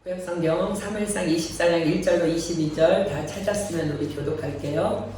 구약성경 사무엘상 24장 1절로 22절 다 찾았으면 우리 교독할게요.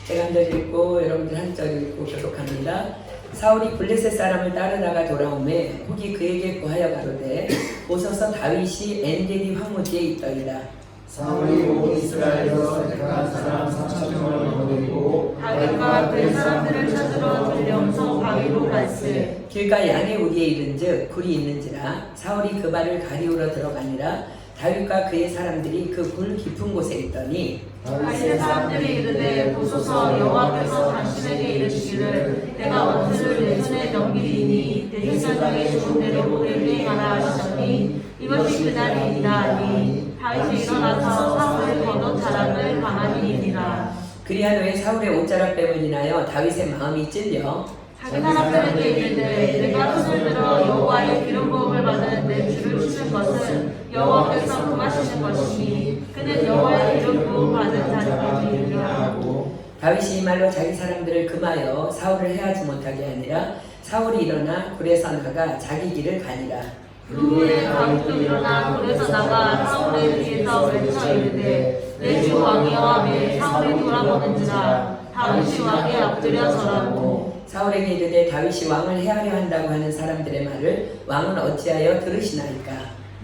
제가 한 절 읽고 여러분들 한 절 읽고 교독합니다. 사울이 블레셋 사람을 따르다가 돌아오매 혹이 그에게 구하여 가로되 오소서 다윗이 엔게디 황무지에 있더이다. 사울이 온 이스라엘에서 택한 사람 3,000명을 거느리고 다윗과 그의 사람들을 찾으러 들려서 바위로 갈세. 길가 양의 우리에 이른즉 굴이 있는지라 사울이 그 발을 가리우러 들어가니라. 다윗과 그의 사람들이 그 굴 깊은 곳에 있더니 다윗의 사람들이 이르되 보소서 여호와께서 당신에게 이르시기를 내가 원수를 내 손에 넘기리니 내 생각에 좋은 대로 그에게 행하라 하시더니 이것이 그날이니라 하니 다윗이 일어나서 사울의 겉옷 자락을 가만히 입니라. 그리한 후에 사울의 옷자락 빼을 인하여 다윗의 마음이 찔려 자기 사람들에게 이르되 내가 손을 들어 여호와의 기름 부음을 받은 내 주를 치는 것은 여호와께서 금하시는 것이니 그는 여호와의 기름 부음 받은 자들에게 이르라고. 다윗이 이 말로 자기 사람들을 금하여 사울을 해하지 못하게 하니라. 사울이 일어나 굴에서 나가 자기 길을 가니라. 그 후에 다윗도 일어나 굴에서 나가 사울의 뒤에서 외쳐 이르되 내 주 왕이여 내 사울이 돌아보는지라. 다윗이 왕에 엎드려 절하고. 사울에게 이르되 다윗이 왕을 해하려 한다고 하는 사람들의 말을 왕은 어찌하여 들으시나이까.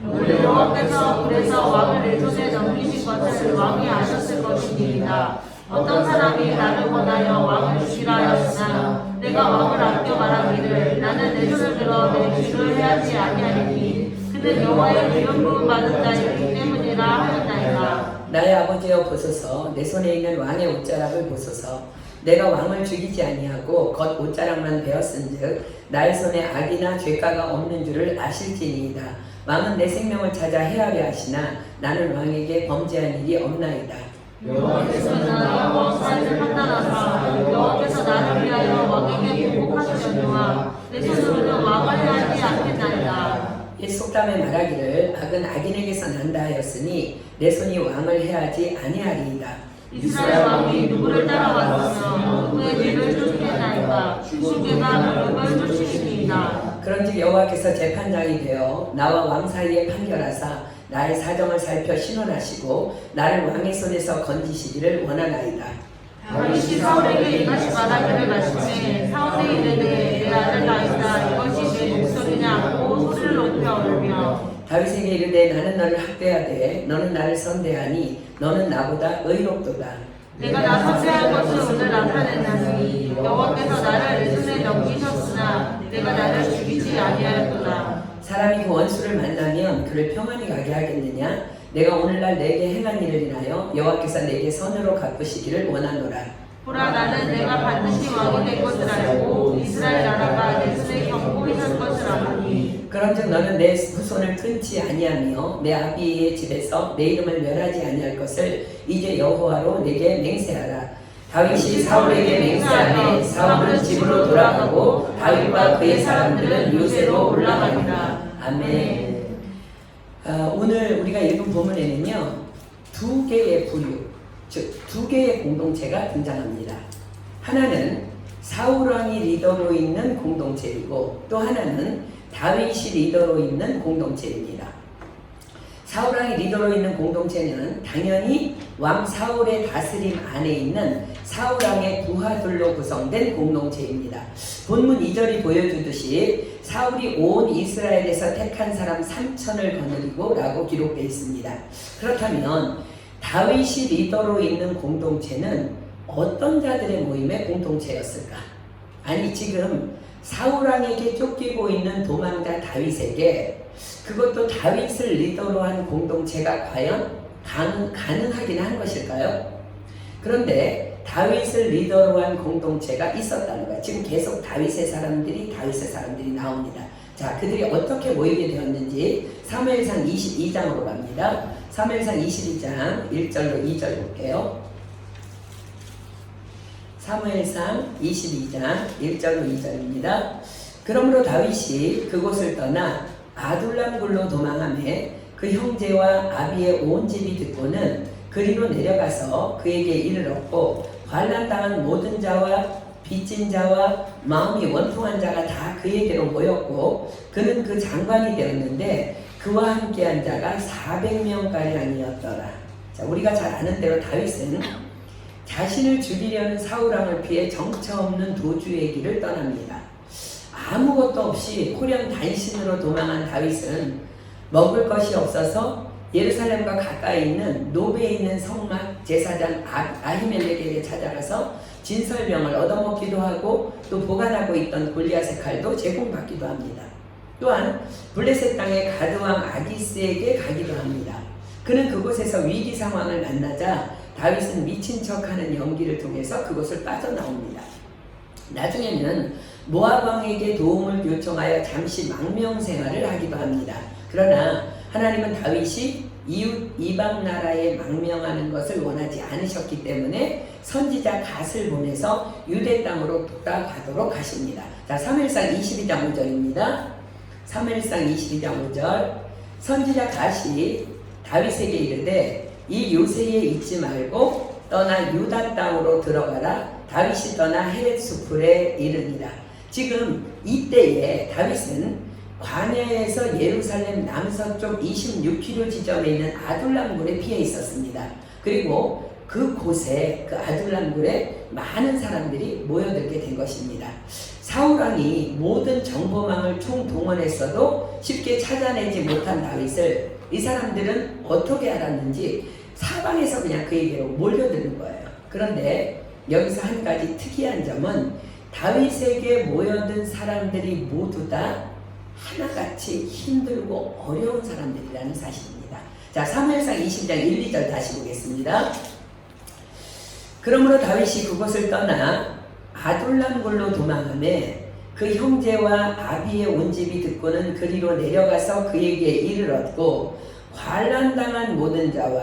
오늘 여호와께서 굴에서 왕을 내 손에 넘기신 것을 왕이 아셨을 것이니이다. 어떤 사람이 나를 원하여 왕을 주시라 하였으나 내가 왕을 아껴 말하기를 나는 내 손을 들어 내 주를 해하지 아니하리니 그는 여호와의 기름 부음 받은 자이기 때문이라 하였나이다. 나의 아버지여 보소서. 내 손에 있는 왕의 옷자락을 보소서. 내가 왕을 죽이지 아니하고 겉 옷자락만 베었은즉 나의 손에 악이나 죄가가 없는 줄을 아실지니이다. 왕은 내 생명을 찾아 해하려 하시나 나는 왕에게 범죄한 일이 없나이다. 여호와께서 나와 왕 사이를 판단하사 여호와께서 나를 위하여 왕에게 보복하시려니와 내 손으로는 왕을 해하지 않겠나이다. 이 속담에 말하기를 악은 악인에게서 난다 하였으니 내 손이 왕을 해하지 아니하리이다. 이스라엘 왕이 누구를 따라왔으며 누구의 뒤를 쫓겠나이까. 주께가 누구를 쫓으시니이다. 그런즉 여호와께서 재판장이 되어 나와 왕 사이에 판결하사 나의 사정을 살펴 신원하시고 나를 왕의 손에서 건지시기를 원하나이다. 다윗이 사울에게 이같이 말하기를 마침에 사울이 이르되 내 아들 다윗아 이것이 내 목소리냐 하고 소리를 높여 울며 다윗에게 이르되 나는 너를 학대하되 너는 나를 선대하니 너는 나보다 의롭도다. 내가 나 선대할 것을 오늘 나타냈나니 여호와께서 나를 내 손에 넘기셨으나 내가 나를 죽이지 아니하였도다. 사람이 그 원수를 만나면 그를 평안히 가게 하겠느냐? 내가 오늘날 내게 행한 일을 인하여 여호와께서 내게 선으로 갚으시기를 원하노라. 보라 나는 내가 반드시 왕이 될 것을 알고 이스라엘 나라가 내 손에 경고히 설 것을 아노니 그런즉 너는 내 후손을 끊지 아니하며 내 아비의 집에서 내 이름을 멸하지 아니할 것을 이제 여호와로 내게 맹세하라. 다윗이 사울에게 맹세하매 사울은 집으로 돌아가고 다윗과 그의 사람들은 요새로 올라가니라. 아멘. 오늘 우리가 읽은 본문에는요 두 개의 부류, 즉 두 개의 공동체가 등장합니다. 하나는 사울 왕이 리더로 있는 공동체이고 또 하나는 다윗이 리더로 있는 공동체입니다. 사울 왕이 리더로 있는 공동체는 당연히 왕 사울의 다스림 안에 있는 사울 왕의 부하들로 구성된 공동체입니다. 본문 2절이 보여주듯이 사울이 온 이스라엘에서 택한 사람 3,000을 거느리고 라고 기록되어 있습니다. 그렇다면 다윗이 리더로 있는 공동체는 어떤 자들의 모임의 공동체였을까? 아니 지금 사울왕에게 쫓기고 있는 도망자 다윗에게 그것도 다윗을 리더로 한 공동체가 과연 가능하긴 한 것일까요? 그런데 다윗을 리더로 한 공동체가 있었다는 거야. 지금 계속 다윗의 사람들이 나옵니다. 자, 그들이 어떻게 모이게 되었는지 사무엘상 22장으로 갑니다. 사무엘상 22장 1절로 2절 볼게요. 사무엘상 22장 1절로 2절입니다. 그러므로 다윗이 그곳을 떠나 아둘람굴로 도망하매 그 형제와 아비의 온 집이 듣고는 그리로 내려가서 그에게 이르렀고 환난당한 모든 자와 빚진 자와 마음이 원통한 자가 다 그에게로 모였고 그는 그 장관이 되었는데 그와 함께한 자가 400명가량이었더라. 자, 우리가 잘 아는 대로 다윗은 자신을 죽이려는 사울왕을 피해 정처 없는 도주의 길을 떠납니다. 아무것도 없이 호령 단신으로 도망한 다윗은 먹을 것이 없어서 예루살렘과 가까이 있는 노베에 있는 성막 제사장 아히멜렉에게 찾아가서 진설병을 얻어먹기도 하고 또 보관하고 있던 골리앗의 칼도 제공받기도 합니다. 또한 블레셋 땅의 가드왕 아기스에게 가기도 합니다. 그는 그곳에서 위기 상황을 만나자 다윗은 미친 척하는 연기를 통해서 그곳을 빠져나옵니다. 나중에는 모압 왕에게 도움을 요청하여 잠시 망명 생활을 하기도 합니다. 그러나 하나님은 다윗이 이웃 이방 나라에 망명하는 것을 원하지 않으셨기 때문에 선지자 갓을 보내서 유대 땅으로 돌아가도록 하십니다. 자, 사무엘상 22장 5절입니다. 사무엘상 22장 5절. 선지자 갓이 다윗에게 이르되 이 요새에 있지 말고 떠나 유다 땅으로 들어가라. 다윗이 떠나 헤렛 수풀에 이르니라. 지금 이때에 다윗은 광야에서 예루살렘 남서쪽 26km 지점에 있는 아둘람굴에 피해 있었습니다. 그리고 그곳에 그 아둘람굴에 많은 사람들이 모여들게 된 것입니다. 사울왕이 모든 정보망을 총동원했어도 쉽게 찾아내지 못한 다윗을 이 사람들은 어떻게 알았는지 사방에서 그냥 그에게로 몰려드는 거예요. 그런데 여기서 한 가지 특이한 점은 다윗에게 모여든 사람들이 모두 다 하나같이 힘들고 어려운 사람들이라는 사실입니다. 자, 사무엘상 20장 1, 2절 다시 보겠습니다. 그러므로 다윗이 그곳을 떠나 아둘람굴로 도망하매 그 형제와 아비의 온 집이 듣고는 그리로 내려가서 그에게 이를 얻고 환난당한 모든 자와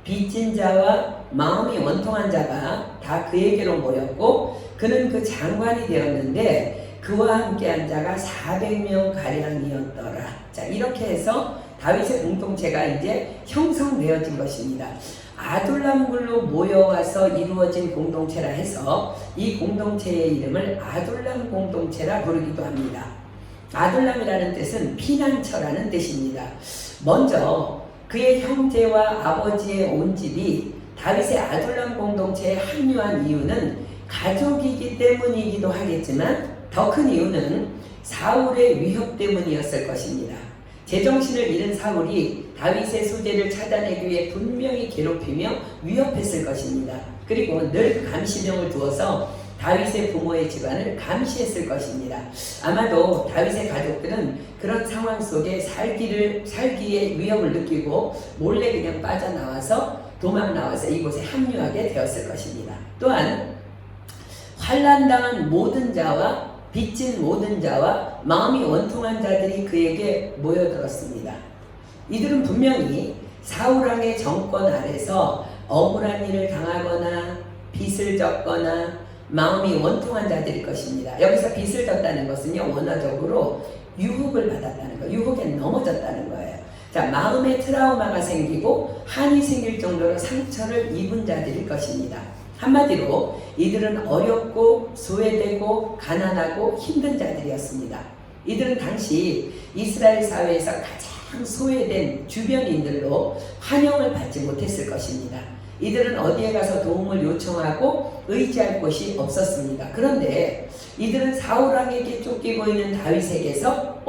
빚진 자와 마음이 원통한 자가 다 그에게로 모였고 그는 그 장관이 되었는데 그와 함께한 자가 400명 가량이었더라. 자, 이렇게 해서 다윗의 공동체가 이제 형성되어진 것입니다. 아둘람굴로 모여와서 이루어진 공동체라 해서 이 공동체의 이름을 아둘람 공동체라 부르기도 합니다. 아둘람이라는 뜻은 피난처라는 뜻입니다. 먼저 그의 형제와 아버지의 온 집이 다윗의 아둘람 공동체에 합류한 이유는 가족이기 때문이기도 하겠지만 더 큰 이유는 사울의 위협 때문이었을 것입니다. 제정신을 잃은 사울이 다윗의 소재를 찾아내기 위해 분명히 괴롭히며 위협했을 것입니다. 그리고 늘 감시병을 두어서 다윗의 부모의 집안을 감시했을 것입니다. 아마도 다윗의 가족들은 그런 상황 속에 살기에 위협을 느끼고 몰래 그냥 빠져나와서 도망 나와서 이곳에 합류하게 되었을 것입니다. 또한 환난당한 모든 자와 빚진 모든 자와 마음이 원통한 자들이 그에게 모여들었습니다. 이들은 분명히 사울왕의 정권 아래서 억울한 일을 당하거나 빚을 졌거나 마음이 원통한 자들일 것입니다. 여기서 빚을 졌다는 것은요, 원어적으로 유혹을 받았다는 거예요. 유혹에 넘어졌다는 거예요. 자, 마음에 트라우마가 생기고 한이 생길 정도로 상처를 입은 자들일 것입니다. 한마디로 이들은 어렵고 소외되고 가난하고 힘든 자들이었습니다. 이들은 당시 이스라엘 사회에서 가장 소외된 주변인들로 환영을 받지 못했을 것입니다. 이들은 어디에 가서 도움을 요청하고 의지할 곳이 없었습니다. 그런데 이들은 사울왕에게 쫓기고 있는 다윗에게서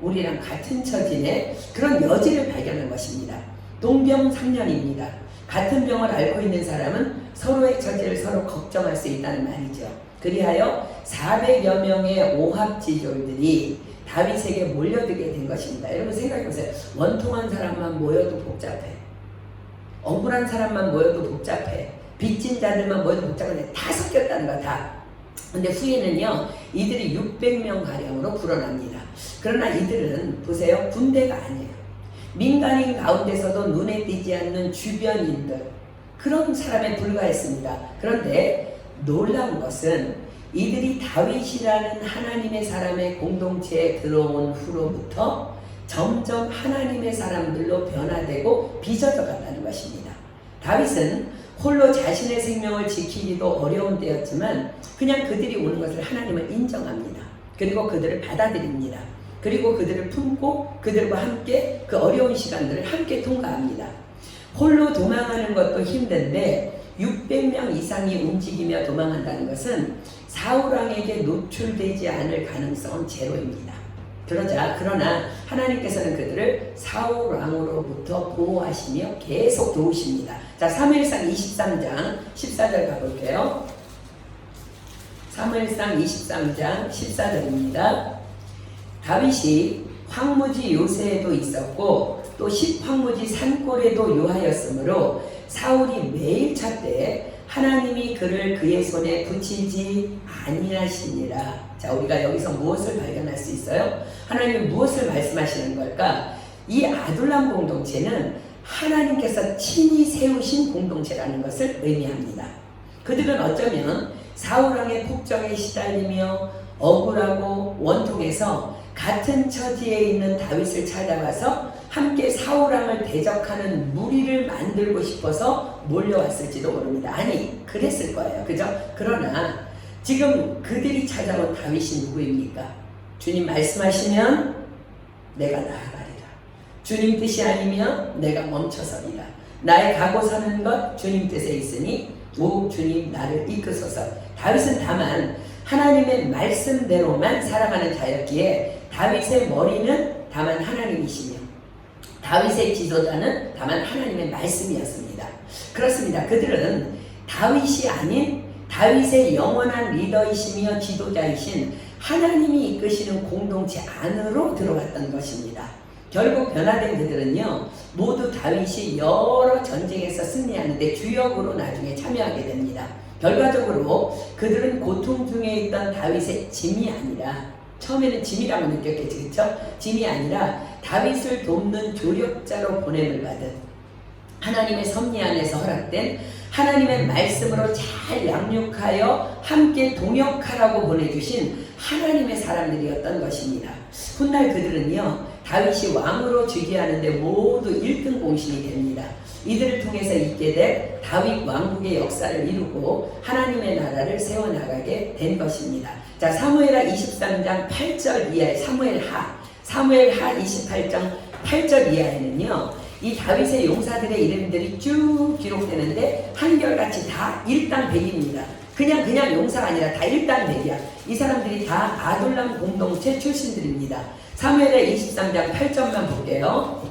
우리랑 같은 처지네, 그런 여지를 발견한 것입니다. 동병상련입니다. 같은 병을 앓고 있는 사람은 서로의 처지를 서로 걱정할 수 있다는 말이죠. 그리하여 400여 명의 오합지졸들이 다윗에게 몰려들게 된 것입니다. 여러분 생각해보세요. 원통한 사람만 모여도 복잡해. 억울한 사람만 모여도 복잡해. 빚진 자들만 모여도 복잡한데 다 섞였다는 거야, 다. 근데 후에는요, 이들이 600명 가량으로 불어납니다. 그러나 이들은 보세요, 군대가 아니에요. 민간인 가운데서도 눈에 띄지 않는 주변인들, 그런 사람에 불과했습니다. 그런데 놀라운 것은 이들이 다윗이라는 하나님의 사람의 공동체에 들어온 후로부터 점점 하나님의 사람들로 변화되고 빚어져 갔다는 것입니다. 다윗은 홀로 자신의 생명을 지키기도 어려운 때였지만 그냥 그들이 오는 것을 하나님은 인정합니다. 그리고 그들을 받아들입니다. 그리고 그들을 품고 그들과 함께 그 어려운 시간들을 함께 통과합니다. 홀로 도망하는 것도 힘든데 600명 이상이 움직이며 도망한다는 것은 사울왕에게 노출되지 않을 가능성은 제로입니다. 그러나 하나님께서는 그들을 사울왕으로부터 보호하시며 계속 도우십니다. 자, 사무엘상 23장 14절 가볼게요. 사무엘상 23장 14절입니다. 다윗이 황무지 요새에도 있었고 또 십황무지 산골에도 요하였으므로 사울이 매일 찾되 하나님이 그를 그의 손에 붙이지 아니하시니라. 자, 우리가 여기서 무엇을 발견할 수 있어요? 하나님이 무엇을 말씀하시는 걸까? 이 아둘람 공동체는 하나님께서 친히 세우신 공동체라는 것을 의미합니다. 그들은 어쩌면 사울왕의 폭정에 시달리며 억울하고 원통해서 같은 처지에 있는 다윗을 찾아와서 함께 사울왕을 대적하는 무리를 만들고 싶어서 몰려왔을지도 모릅니다. 아니, 그랬을 거예요. 그죠? 그러나 지금 그들이 찾아온 다윗이 누구입니까? 주님 말씀하시면 내가 나아가리라. 주님 뜻이 아니면 내가 멈춰서리라. 나의 가고 서는 것 주님 뜻에 있으니 오 주님 나를 이끄소서. 다윗은 다만 하나님의 말씀대로만 살아가는 자였기에 다윗의 머리는 다만 하나님이시며 다윗의 지도자는 다만 하나님의 말씀이었습니다. 그렇습니다. 그들은 다윗이 아닌 다윗의 영원한 리더이시며 지도자이신 하나님이 이끄시는 공동체 안으로 들어왔던 것입니다. 결국 변화된 그들은요, 모두 다윗이 여러 전쟁에서 승리하는데 주역으로 나중에 참여하게 됩니다. 결과적으로 그들은 고통 중에 있던 다윗의 짐이 아니라, 처음에는 짐이라고 느꼈겠지, 그렇죠? 짐이 아니라 다윗을 돕는 조력자로 보냄을 받은, 하나님의 섭리 안에서 허락된 하나님의 말씀으로 잘 양육하여 함께 동역하라고 보내주신 하나님의 사람들이었던 것입니다. 훗날 그들은요, 다윗이 왕으로 즉위하는데 모두 1등 공신이 됩니다. 이들을 통해서 있게 될 다윗 왕국의 역사를 이루고 하나님의 나라를 세워나가게 된 것입니다. 자, 사무엘하 23장 8절 이하의 사무엘하 28장 8절 이하에는요, 이 다윗의 용사들의 이름들이 쭉 기록되는데 한결같이 다 일당백입니다. 그냥 용사가 아니라 다 일당백이야. 이 사람들이 다 아둘람 공동체 출신들입니다. 사무엘하 23장 8절만 볼게요.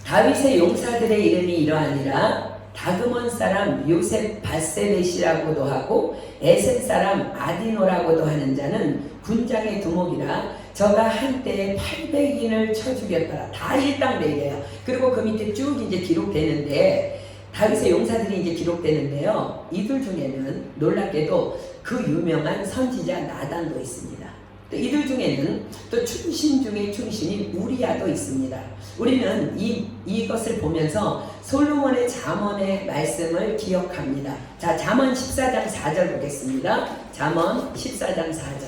다윗의 용사들의 이름이 이러하니라. 다그몬 사람 요셉 바세벳이라고도 하고 에센 사람 아디노라고도 하는 자는 군장의 두목이라 저가 한때에 800인을 쳐 죽였더라. 다 일당백이에요. 그리고 그 밑에 쭉 이제 기록되는데 다윗의 용사들이 이제 기록되는데요. 이들 중에는 놀랍게도 그 유명한 선지자 나단도 있습니다. 또 이들 중에는 또 충신 중에 충신인 우리야도 있습니다. 우리는 이것을 보면서 솔로몬의 잠언의 말씀을 기억합니다. 자, 잠언 14장 4절 보겠습니다. 잠언 14장 4절.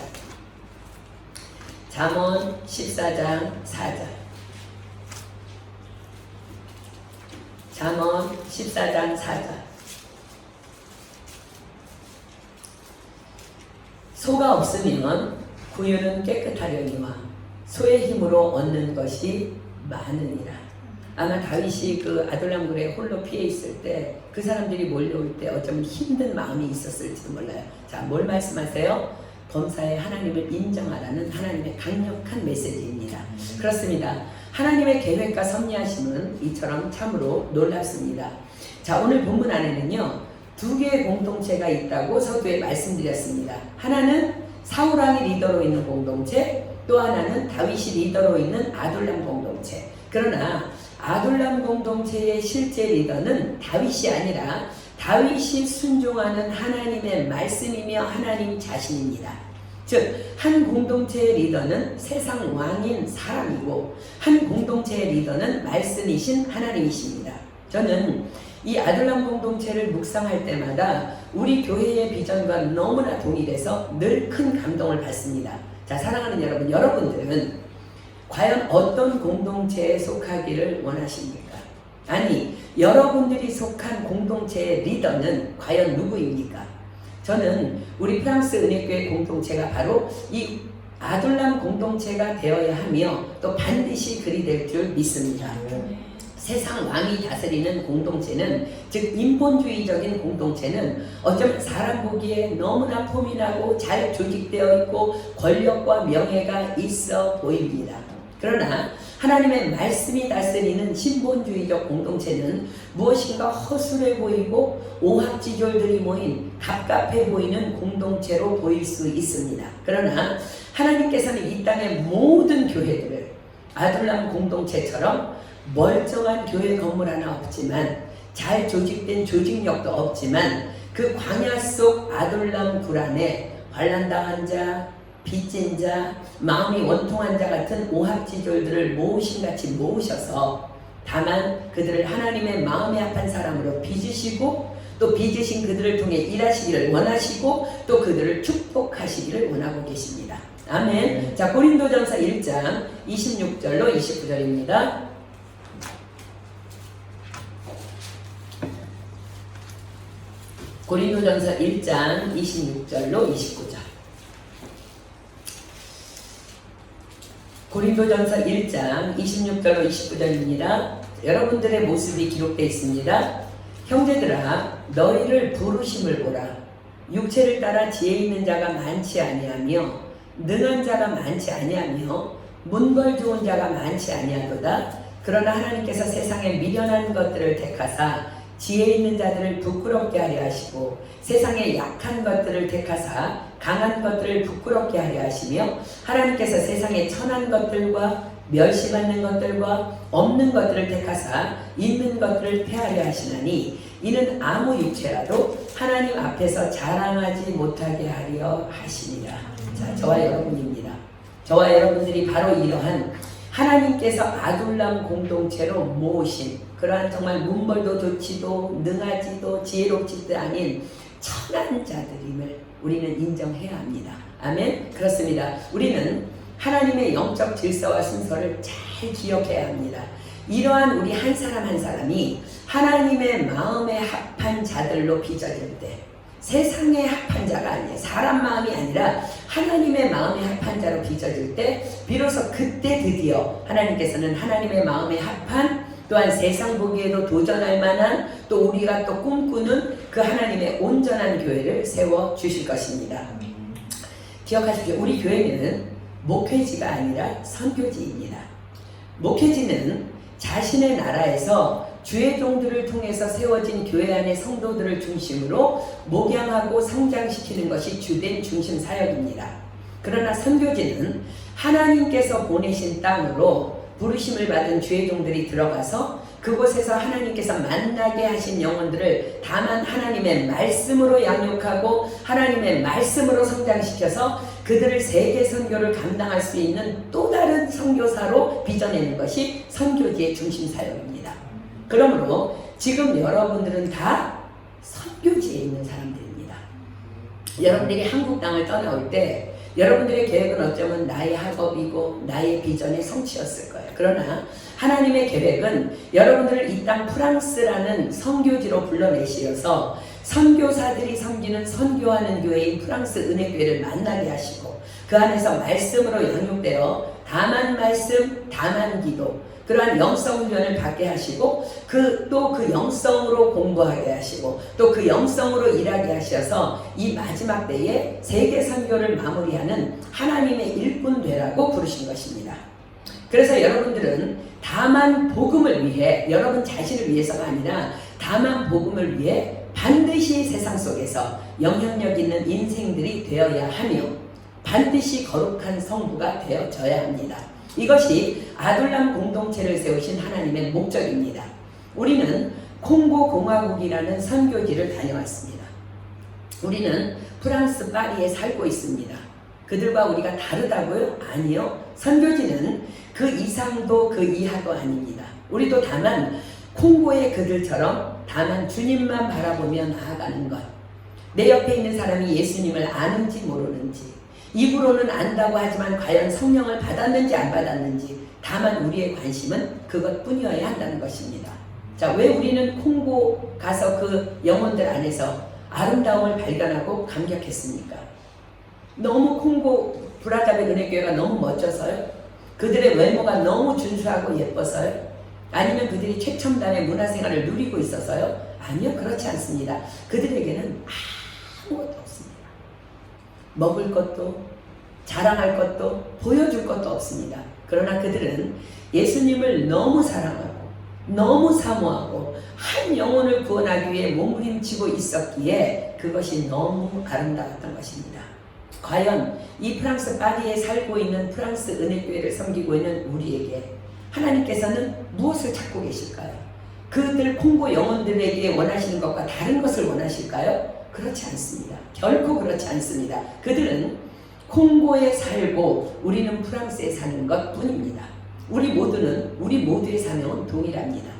잠언 14장 4절. 잠언 14장 4절. 소가 없으면 구유는 깨끗하려니와 소의 힘으로 얻는 것이 많으니라. 아마 다윗이 그 아둘람굴에 홀로 피해 있을 때 그 사람들이 몰려올 때 어쩌면 힘든 마음이 있었을지도 몰라요. 자, 뭘 말씀하세요? 범사에 하나님을 인정하라는 하나님의 강력한 메시지입니다. 그렇습니다. 하나님의 계획과 섭리하심은 이처럼 참으로 놀랍습니다. 자, 오늘 본문 안에는요, 두 개의 공동체가 있다고 서두에 말씀드렸습니다. 하나는 사울왕이 리더로 있는 공동체, 또 하나는 다윗이 리더로 있는 아둘람 공동체. 그러나 아둘람 공동체의 실제 리더는 다윗이 아니라 다윗이 순종하는 하나님의 말씀이며 하나님 자신입니다. 즉, 한 공동체의 리더는 세상 왕인 사람이고 한 공동체의 리더는 말씀이신 하나님이십니다. 저는 이 아둘람 공동체를 묵상할 때마다 우리 교회의 비전과 너무나 동일해서 늘 큰 감동을 받습니다. 자, 사랑하는 여러분, 여러분들은 과연 어떤 공동체에 속하기를 원하십니까? 아니, 여러분들이 속한 공동체의 리더는 과연 누구입니까? 저는 우리 프랑스 은혜교회 공동체가 바로 이 아둘람 공동체가 되어야 하며 또 반드시 그리 될 줄 믿습니다. 세상 왕이 다스리는 공동체는, 즉 인본주의적인 공동체는 어쩌면 사람 보기에 너무나 폼이 나고 잘 조직되어 있고 권력과 명예가 있어 보입니다. 그러나 하나님의 말씀이 다스리는 신본주의적 공동체는 무엇인가 허술해 보이고 오합지졸들이 모인 갑갑해 보이는 공동체로 보일 수 있습니다. 그러나 하나님께서는 이 땅의 모든 교회들을 아둘람 공동체처럼 멀쩡한 교회 건물 하나 없지만, 잘 조직된 조직력도 없지만, 그 광야 속 아둘람 굴 안에 환난당한 자, 빚진 자, 마음이 원통한 자 같은 오합지졸들을 모으신같이 모으셔서 다만 그들을 하나님의 마음에 합한 사람으로 빚으시고, 또 빚으신 그들을 통해 일하시기를 원하시고, 또 그들을 축복하시기를 원하고 계십니다. 아멘. 자, 고린도전서 1장 26절로 29절입니다. 고린도전서 1장 26절로 29절. 고린도전서 1장 26절로 29절입니다. 여러분들의 모습이 기록되어 있습니다. 형제들아, 너희를 부르심을 보라. 육체를 따라 지혜 있는 자가 많지 아니하며 능한 자가 많지 아니하며 문벌 좋은 자가 많지 아니하도다. 그러나 하나님께서 세상에 미련한 것들을 택하사 지혜 있는 자들을 부끄럽게 하려 하시고 세상에 약한 것들을 택하사 강한 것들을 부끄럽게 하려 하시며 하나님께서 세상에 천한 것들과 멸시받는 것들과 없는 것들을 택하사 있는 것들을 폐하려 하시나니 이는 아무 육체라도 하나님 앞에서 자랑하지 못하게 하려 하시니라. 자, 저와 여러분입니다. 저와 여러분들이 바로 이러한 하나님께서 아둘람 공동체로 모으신 그러한 정말 문벌도 좋지도 능하지도 지혜롭지도 아닌 천한 자들임을 우리는 인정해야 합니다. 아멘. 그렇습니다. 우리는 하나님의 영적 질서와 순서를 잘 기억해야 합니다. 이러한 우리 한 사람 한 사람이 하나님의 마음에 합한 자들로 빚어질 때, 세상에 합한 자가 아니에요. 사람 마음이 아니라 하나님의 마음에 합한 자로 빚어질 때 비로소 그때 드디어 하나님께서는 하나님의 마음에 합한, 또한 세상 보기에도 도전할 만한, 또 우리가 또 꿈꾸는 그 하나님의 온전한 교회를 세워 주실 것입니다. 기억하십시오. 우리 교회는 목회지가 아니라 선교지입니다. 목회지는 자신의 나라에서 주의 종들을 통해서 세워진 교회 안의 성도들을 중심으로 목양하고 성장시키는 것이 주된 중심 사역입니다. 그러나 선교지는 하나님께서 보내신 땅으로 부르심을 받은 주의 종들이 들어가서 그곳에서 하나님께서 만나게 하신 영혼들을 다만 하나님의 말씀으로 양육하고 하나님의 말씀으로 성장시켜서 그들을 세계 선교를 감당할 수 있는 또 다른 선교사로 빚어내는 것이 선교지의 중심 사역입니다. 그러므로 지금 여러분들은 다 선교지에 있는 사람들입니다. 여러분들이 한국 땅을 떠나올 때 여러분들의 계획은 어쩌면 나의 학업이고 나의 비전의 성취였을 거예요. 그러나 하나님의 계획은 여러분들을 이 땅 프랑스라는 선교지로 불러내시어서 선교사들이 섬기는 선교하는 교회인 프랑스 은혜교회를 만나게 하시고 그 안에서 말씀으로 양육되어 다만 말씀, 다만 기도, 그러한 영성 훈련을 받게 하시고 또 그 영성으로 공부하게 하시고 또 그 영성으로 일하게 하셔서 이 마지막 때에 세계 선교를 마무리하는 하나님의 일꾼 되라고 부르신 것입니다. 그래서 여러분들은 다만 복음을 위해, 여러분 자신을 위해서가 아니라 다만 복음을 위해 반드시 세상 속에서 영향력 있는 인생들이 되어야 하며 반드시 거룩한 성부가 되어져야 합니다. 이것이 아둘람 공동체를 세우신 하나님의 목적입니다. 우리는 콩고 공화국이라는 선교지를 다녀왔습니다. 우리는 프랑스 파리에 살고 있습니다. 그들과 우리가 다르다고요? 아니요. 선교지는 그 이상도 그 이하도 아닙니다. 우리도 다만 콩고의 그들처럼 다만 주님만 바라보며 나아가는 것. 내 옆에 있는 사람이 예수님을 아는지 모르는지, 입으로는 안다고 하지만 과연 성령을 받았는지 안 받았는지, 다만 우리의 관심은 그것뿐이어야 한다는 것입니다. 자, 왜 우리는 콩고 가서 그 영혼들 안에서 아름다움을 발견하고 감격했습니까? 너무 콩고 브라자벨 은혜교회가 너무 멋져서요? 그들의 외모가 너무 준수하고 예뻐서요? 아니면 그들이 최첨단의 문화생활을 누리고 있어서요? 아니요, 그렇지 않습니다. 그들에게는 아무것도 없습니다. 먹을 것도, 자랑할 것도, 보여줄 것도 없습니다. 그러나 그들은 예수님을 너무 사랑하고 너무 사모하고 한 영혼을 구원하기 위해 몸부림치고 있었기에 그것이 너무 아름다웠던 것입니다. 과연 이 프랑스 파리에 살고 있는 프랑스 은혜교회를 섬기고 있는 우리에게 하나님께서는 무엇을 찾고 계실까요? 그들 콩고 영혼들에게 원하시는 것과 다른 것을 원하실까요? 그렇지 않습니다. 결코 그렇지 않습니다. 그들은 콩고에 살고 우리는 프랑스에 사는 것 뿐입니다. 우리 모두의 사명은 동일합니다.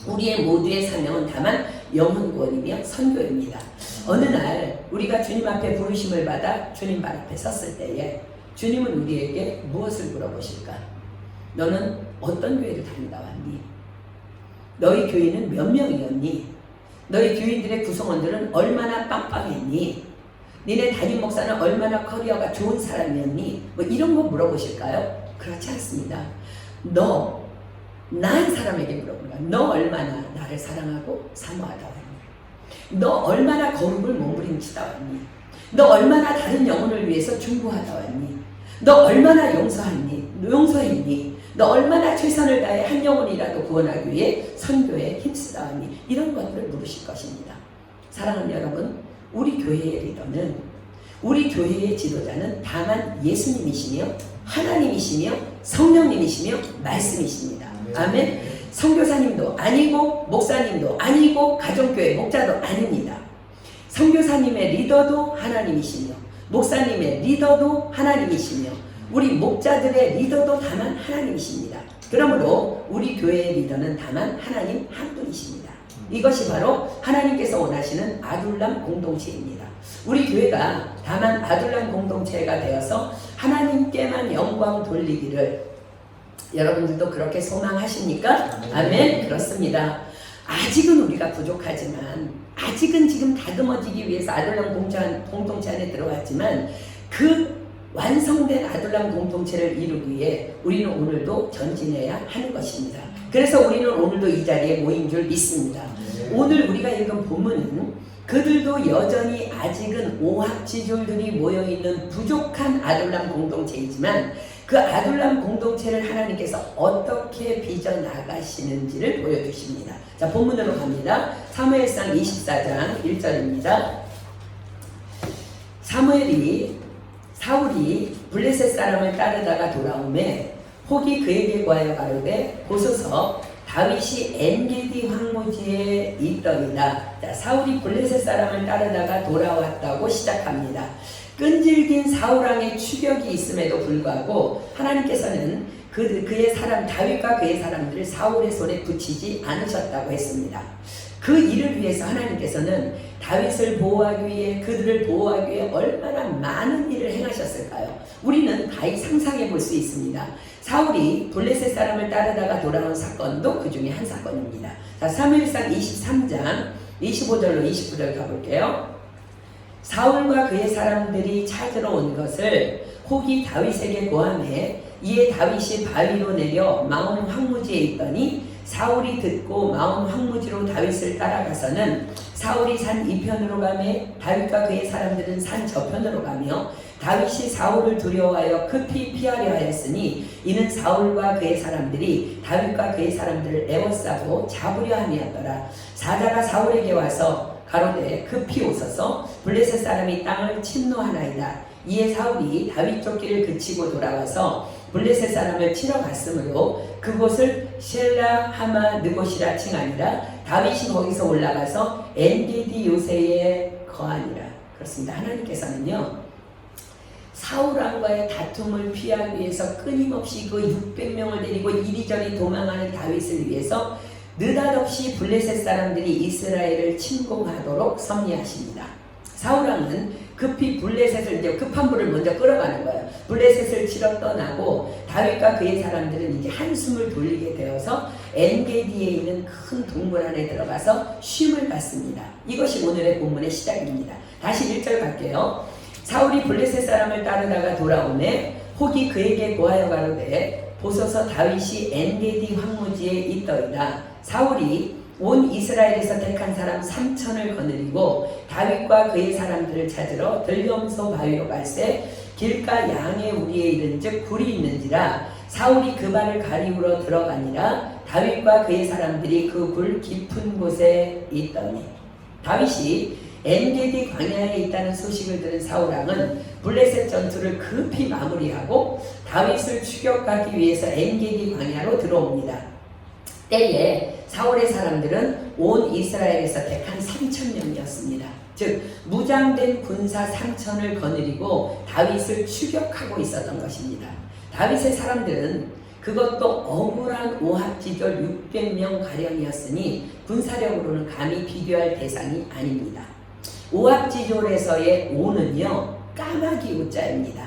우리의 모두의 사명은 다만 영혼 구원이며 선교입니다. 어느 날 우리가 주님 앞에 부르심을 받아 주님 발 앞에 섰을 때에 주님은 우리에게 무엇을 물어보실까? 너는 어떤 교회를 다니다 왔니? 너희 교인은 몇 명이었니? 너희 교인들의 구성원들은 얼마나 빵빵했니? 니네 담임 목사는 얼마나 커리어가 좋은 사람이었니? 뭐 이런 거 물어보실까요? 그렇지 않습니다. 너, 난 사람에게 물어보는 거야. 너 얼마나 나를 사랑하고 사모하다 왔니? 너 얼마나 거룩을 몸부림치다 왔니? 너 얼마나 다른 영혼을 위해서 중보하다 왔니? 너 얼마나 용서했니? 너 얼마나 최선을 다해 한 영혼이라도 구원하기 위해 선교에 힘쓰다 왔니? 이런 것들을 물으실 것입니다. 사랑하는 여러분, 우리 교회의 리더는, 우리 교회의 지도자는 다만 예수님이시며 하나님이시며 성령님이시며 말씀이십니다. 아멘. 선교사님도 아니고 목사님도 아니고 가정교회 목자도 아닙니다. 선교사님의 리더도 하나님이시며 목사님의 리더도 하나님이시며 우리 목자들의 리더도 다만 하나님이십니다. 그러므로 우리 교회의 리더는 다만 하나님 한 분이십니다. 이것이 바로 하나님께서 원하시는 아둘람 공동체입니다. 우리 교회가 다만 아둘람 공동체가 되어서 하나님께만 영광 돌리기를 여러분들도 그렇게 소망하십니까? 아멘. 그렇습니다. 아직은 우리가 부족하지만, 아직은 지금 다듬어지기 위해서 아둘람 공동체 안에 들어왔지만 그 완성된 아둘람 공동체를 이루기 위해 우리는 오늘도 전진해야 하는 것입니다. 그래서 우리는 오늘도 이 자리에 모인 줄 믿습니다. 오늘 우리가 읽은 본문은 그들도 여전히 아직은 오합지졸들이 모여있는 부족한 아둘람 공동체이지만 그 아둘람 공동체를 하나님께서 어떻게 빚어나가시는지를 보여주십니다. 자, 본문으로 갑니다. 사무엘상 24장 1절입니다. 사울이 블레셋 사람을 따르다가 돌아오매 혹이 그에게 구하여 가로되 보소서 다윗이 엔게디 황무지에 있더이다. 자, 사울이 블레셋 사람을 따르다가 돌아왔다고 시작합니다. 끈질긴 사울왕의 추격이 있음에도 불구하고 하나님께서는 그의 사람 다윗과 그의 사람들을 사울의 손에 붙이지 않으셨다고 했습니다. 그 일을 위해서 하나님께서는 다윗을 보호하기 위해 그들을 보호하기 위해 얼마나 많은 일을 행하셨을까요? 우리는 다시 상상해 볼 수 있습니다. 사울이 블레셋 사람을 따르다가 돌아온 사건도 그 중에 한 사건입니다. 자, 사무엘상 23장 25절로 29절 가볼게요. 사울과 그의 사람들이 찾으러 온 것을 혹이 다윗에게 고하매 이에 다윗이 바위로 내려 마온 황무지에 있더니 사울이 듣고 마온 황무지로 다윗을 따라가서는 사울이 산 이편으로 가매 다윗과 그의 사람들은 산 저편으로 가며 다윗이 사울을 두려워하여 급히 피하려 하였으니 이는 사울과 그의 사람들이 다윗과 그의 사람들을 에워싸고 잡으려 함이었더라. 사자가 사울에게 와서 가로되 급히 오소서 블레셋 사람이 땅을 침노하나이다. 이에 사울이 다윗 쫓기를 그치고 돌아와서 블레셋 사람을 치러 갔으므로 그곳을 셀라 하마 느곳이라 칭하니라. 다윗이 거기서 올라가서 엔게디 요새에 거하니라. 그렇습니다. 하나님께서는요 사울왕과의 다툼을 피하기 위해서 끊임없이 그 600명을 데리고 이리저리 도망하는 다윗을 위해서 느닷없이 블레셋 사람들이 이스라엘을 침공하도록 섭리하십니다. 사울왕은 급히 블레셋을 이제 급한 불을 먼저 끌어가는 거예요. 블레셋을 치러 떠나고 다윗과 그의 사람들은 이제 한숨을 돌리게 되어서 엔게디에 있는 큰 동굴 안에 들어가서 쉼을 갖습니다. 이것이 오늘의 본문의 시작입니다. 다시 1절 갈게요. 사울이 블레셋 사람을 따르다가 돌아오매 혹이 그에게 고하여 가로되 보소서 다윗이 엔게디 황무지에 있더이다. 사울이 온 이스라엘에서 택한 사람 3,000을 거느리고 다윗과 그의 사람들을 찾으러 들염소 바위로 갈새 길가 양의 우리에 이른즉 굴이 있는지라. 사울이 그 발을 가리우러 들어가니라. 다윗과 그의 사람들이 그 굴 깊은 곳에 있더니 다윗이 엔게디 광야에 있다는 소식을 들은 사울왕은 블레셋 전투를 급히 마무리하고 다윗을 추격하기 위해서 엔게디 광야로 들어옵니다. 때에 사울의 사람들은 온 이스라엘에서 택한 3,000명이었습니다. 즉 무장된 군사 3,000을 거느리고 다윗을 추격하고 있었던 것입니다. 다윗의 사람들은 그것도 억울한 오합지졸 600명 가량이었으니 군사력으로는 감히 비교할 대상이 아닙니다. 오합지졸에서의 오는요 까마귀 오자입니다.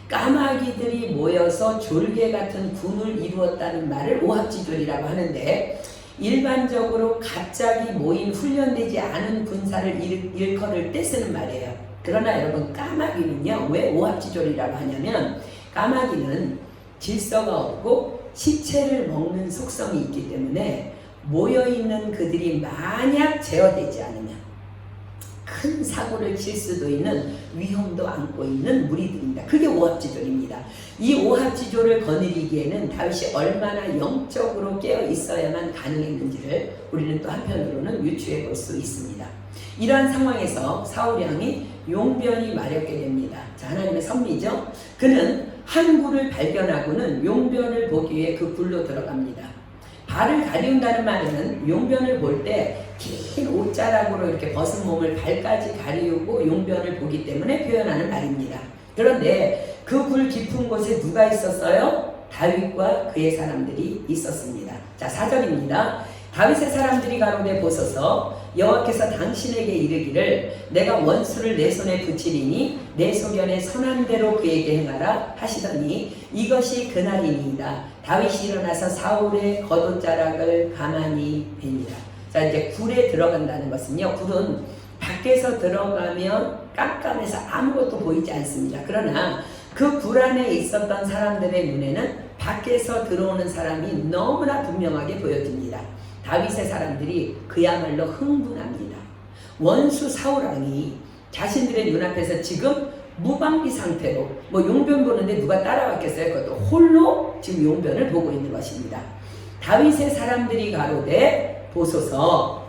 까마귀들이 모여서 졸개 같은 군을 이루었다는 말을 오합지졸이라고 하는데 일반적으로 갑자기 모인 훈련되지 않은 군사를 일컬을 때 쓰는 말이에요. 그러나 여러분 까마귀는요 왜 오합지졸이라고 하냐면 까마귀는 질서가 없고 시체를 먹는 속성이 있기 때문에 모여있는 그들이 만약 제어되지 않으면 큰 사고를 칠 수도 있는 위험도 안고 있는 무리들입니다. 그게 오합지졸입니다. 이 오합지졸을 거느리기에는 다윗이 얼마나 영적으로 깨어 있어야만 가능했는지를 우리는 또 한편으로는 유추해 볼 수 있습니다. 이러한 상황에서 사울왕이 용변이 마렵게 됩니다. 자, 하나님의 섭리죠. 그는 한 굴을 발견하고는 용변을 보기 위해 그 굴로 들어갑니다. 발을 가리운다는 말은 용변을 볼 때 긴 옷자락으로 이렇게 벗은 몸을 발까지 가리우고 용변을 보기 때문에 표현하는 말입니다. 그런데 그 굴 깊은 곳에 누가 있었어요? 다윗과 그의 사람들이 있었습니다. 자, 4절입니다. 다윗의 사람들이 가로되 보소서 여호와께서 당신에게 이르기를 내가 원수를 내 손에 붙이리니 내 소견에 선한 대로 그에게 행하라 하시더니 이것이 그날이니이다. 다윗이 일어나서 사울의 겉옷자락을 가만히 베니라. 자, 이제 굴에 들어간다는 것은요, 굴은 밖에서 들어가면 깜깜해서 아무것도 보이지 않습니다. 그러나 그 굴 안에 있었던 사람들의 눈에는 밖에서 들어오는 사람이 너무나 분명하게 보여집니다. 다윗의 사람들이 그야말로 흥분합니다. 원수 사울왕이 자신들의 눈앞에서 지금 무방비 상태로 용변 보는데 누가 따라왔겠어요? 그것도 홀로 지금 용변을 보고 있는 것입니다. 다윗의 사람들이 가로되 보소서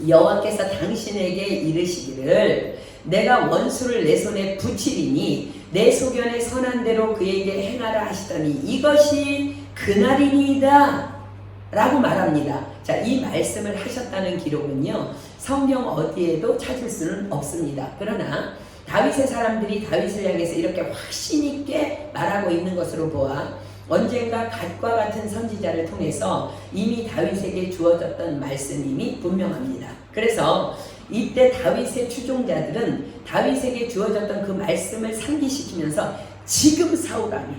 여호와께서 당신에게 이르시기를 내가 원수를 내 손에 붙이리니 내 소견에 선한 대로 그에게 행하라 하시더니 이것이 그날이니이다 라고 말합니다. 자, 이 말씀을 하셨다는 기록은요 성경 어디에도 찾을 수는 없습니다. 그러나 다윗의 사람들이 다윗을 향해서 이렇게 확신 있게 말하고 있는 것으로 보아 언젠가 갓과 같은 선지자를 통해서 이미 다윗에게 주어졌던 말씀임이 분명합니다. 그래서 이때 다윗의 추종자들은 다윗에게 주어졌던 그 말씀을 상기시키면서 지금 사울왕이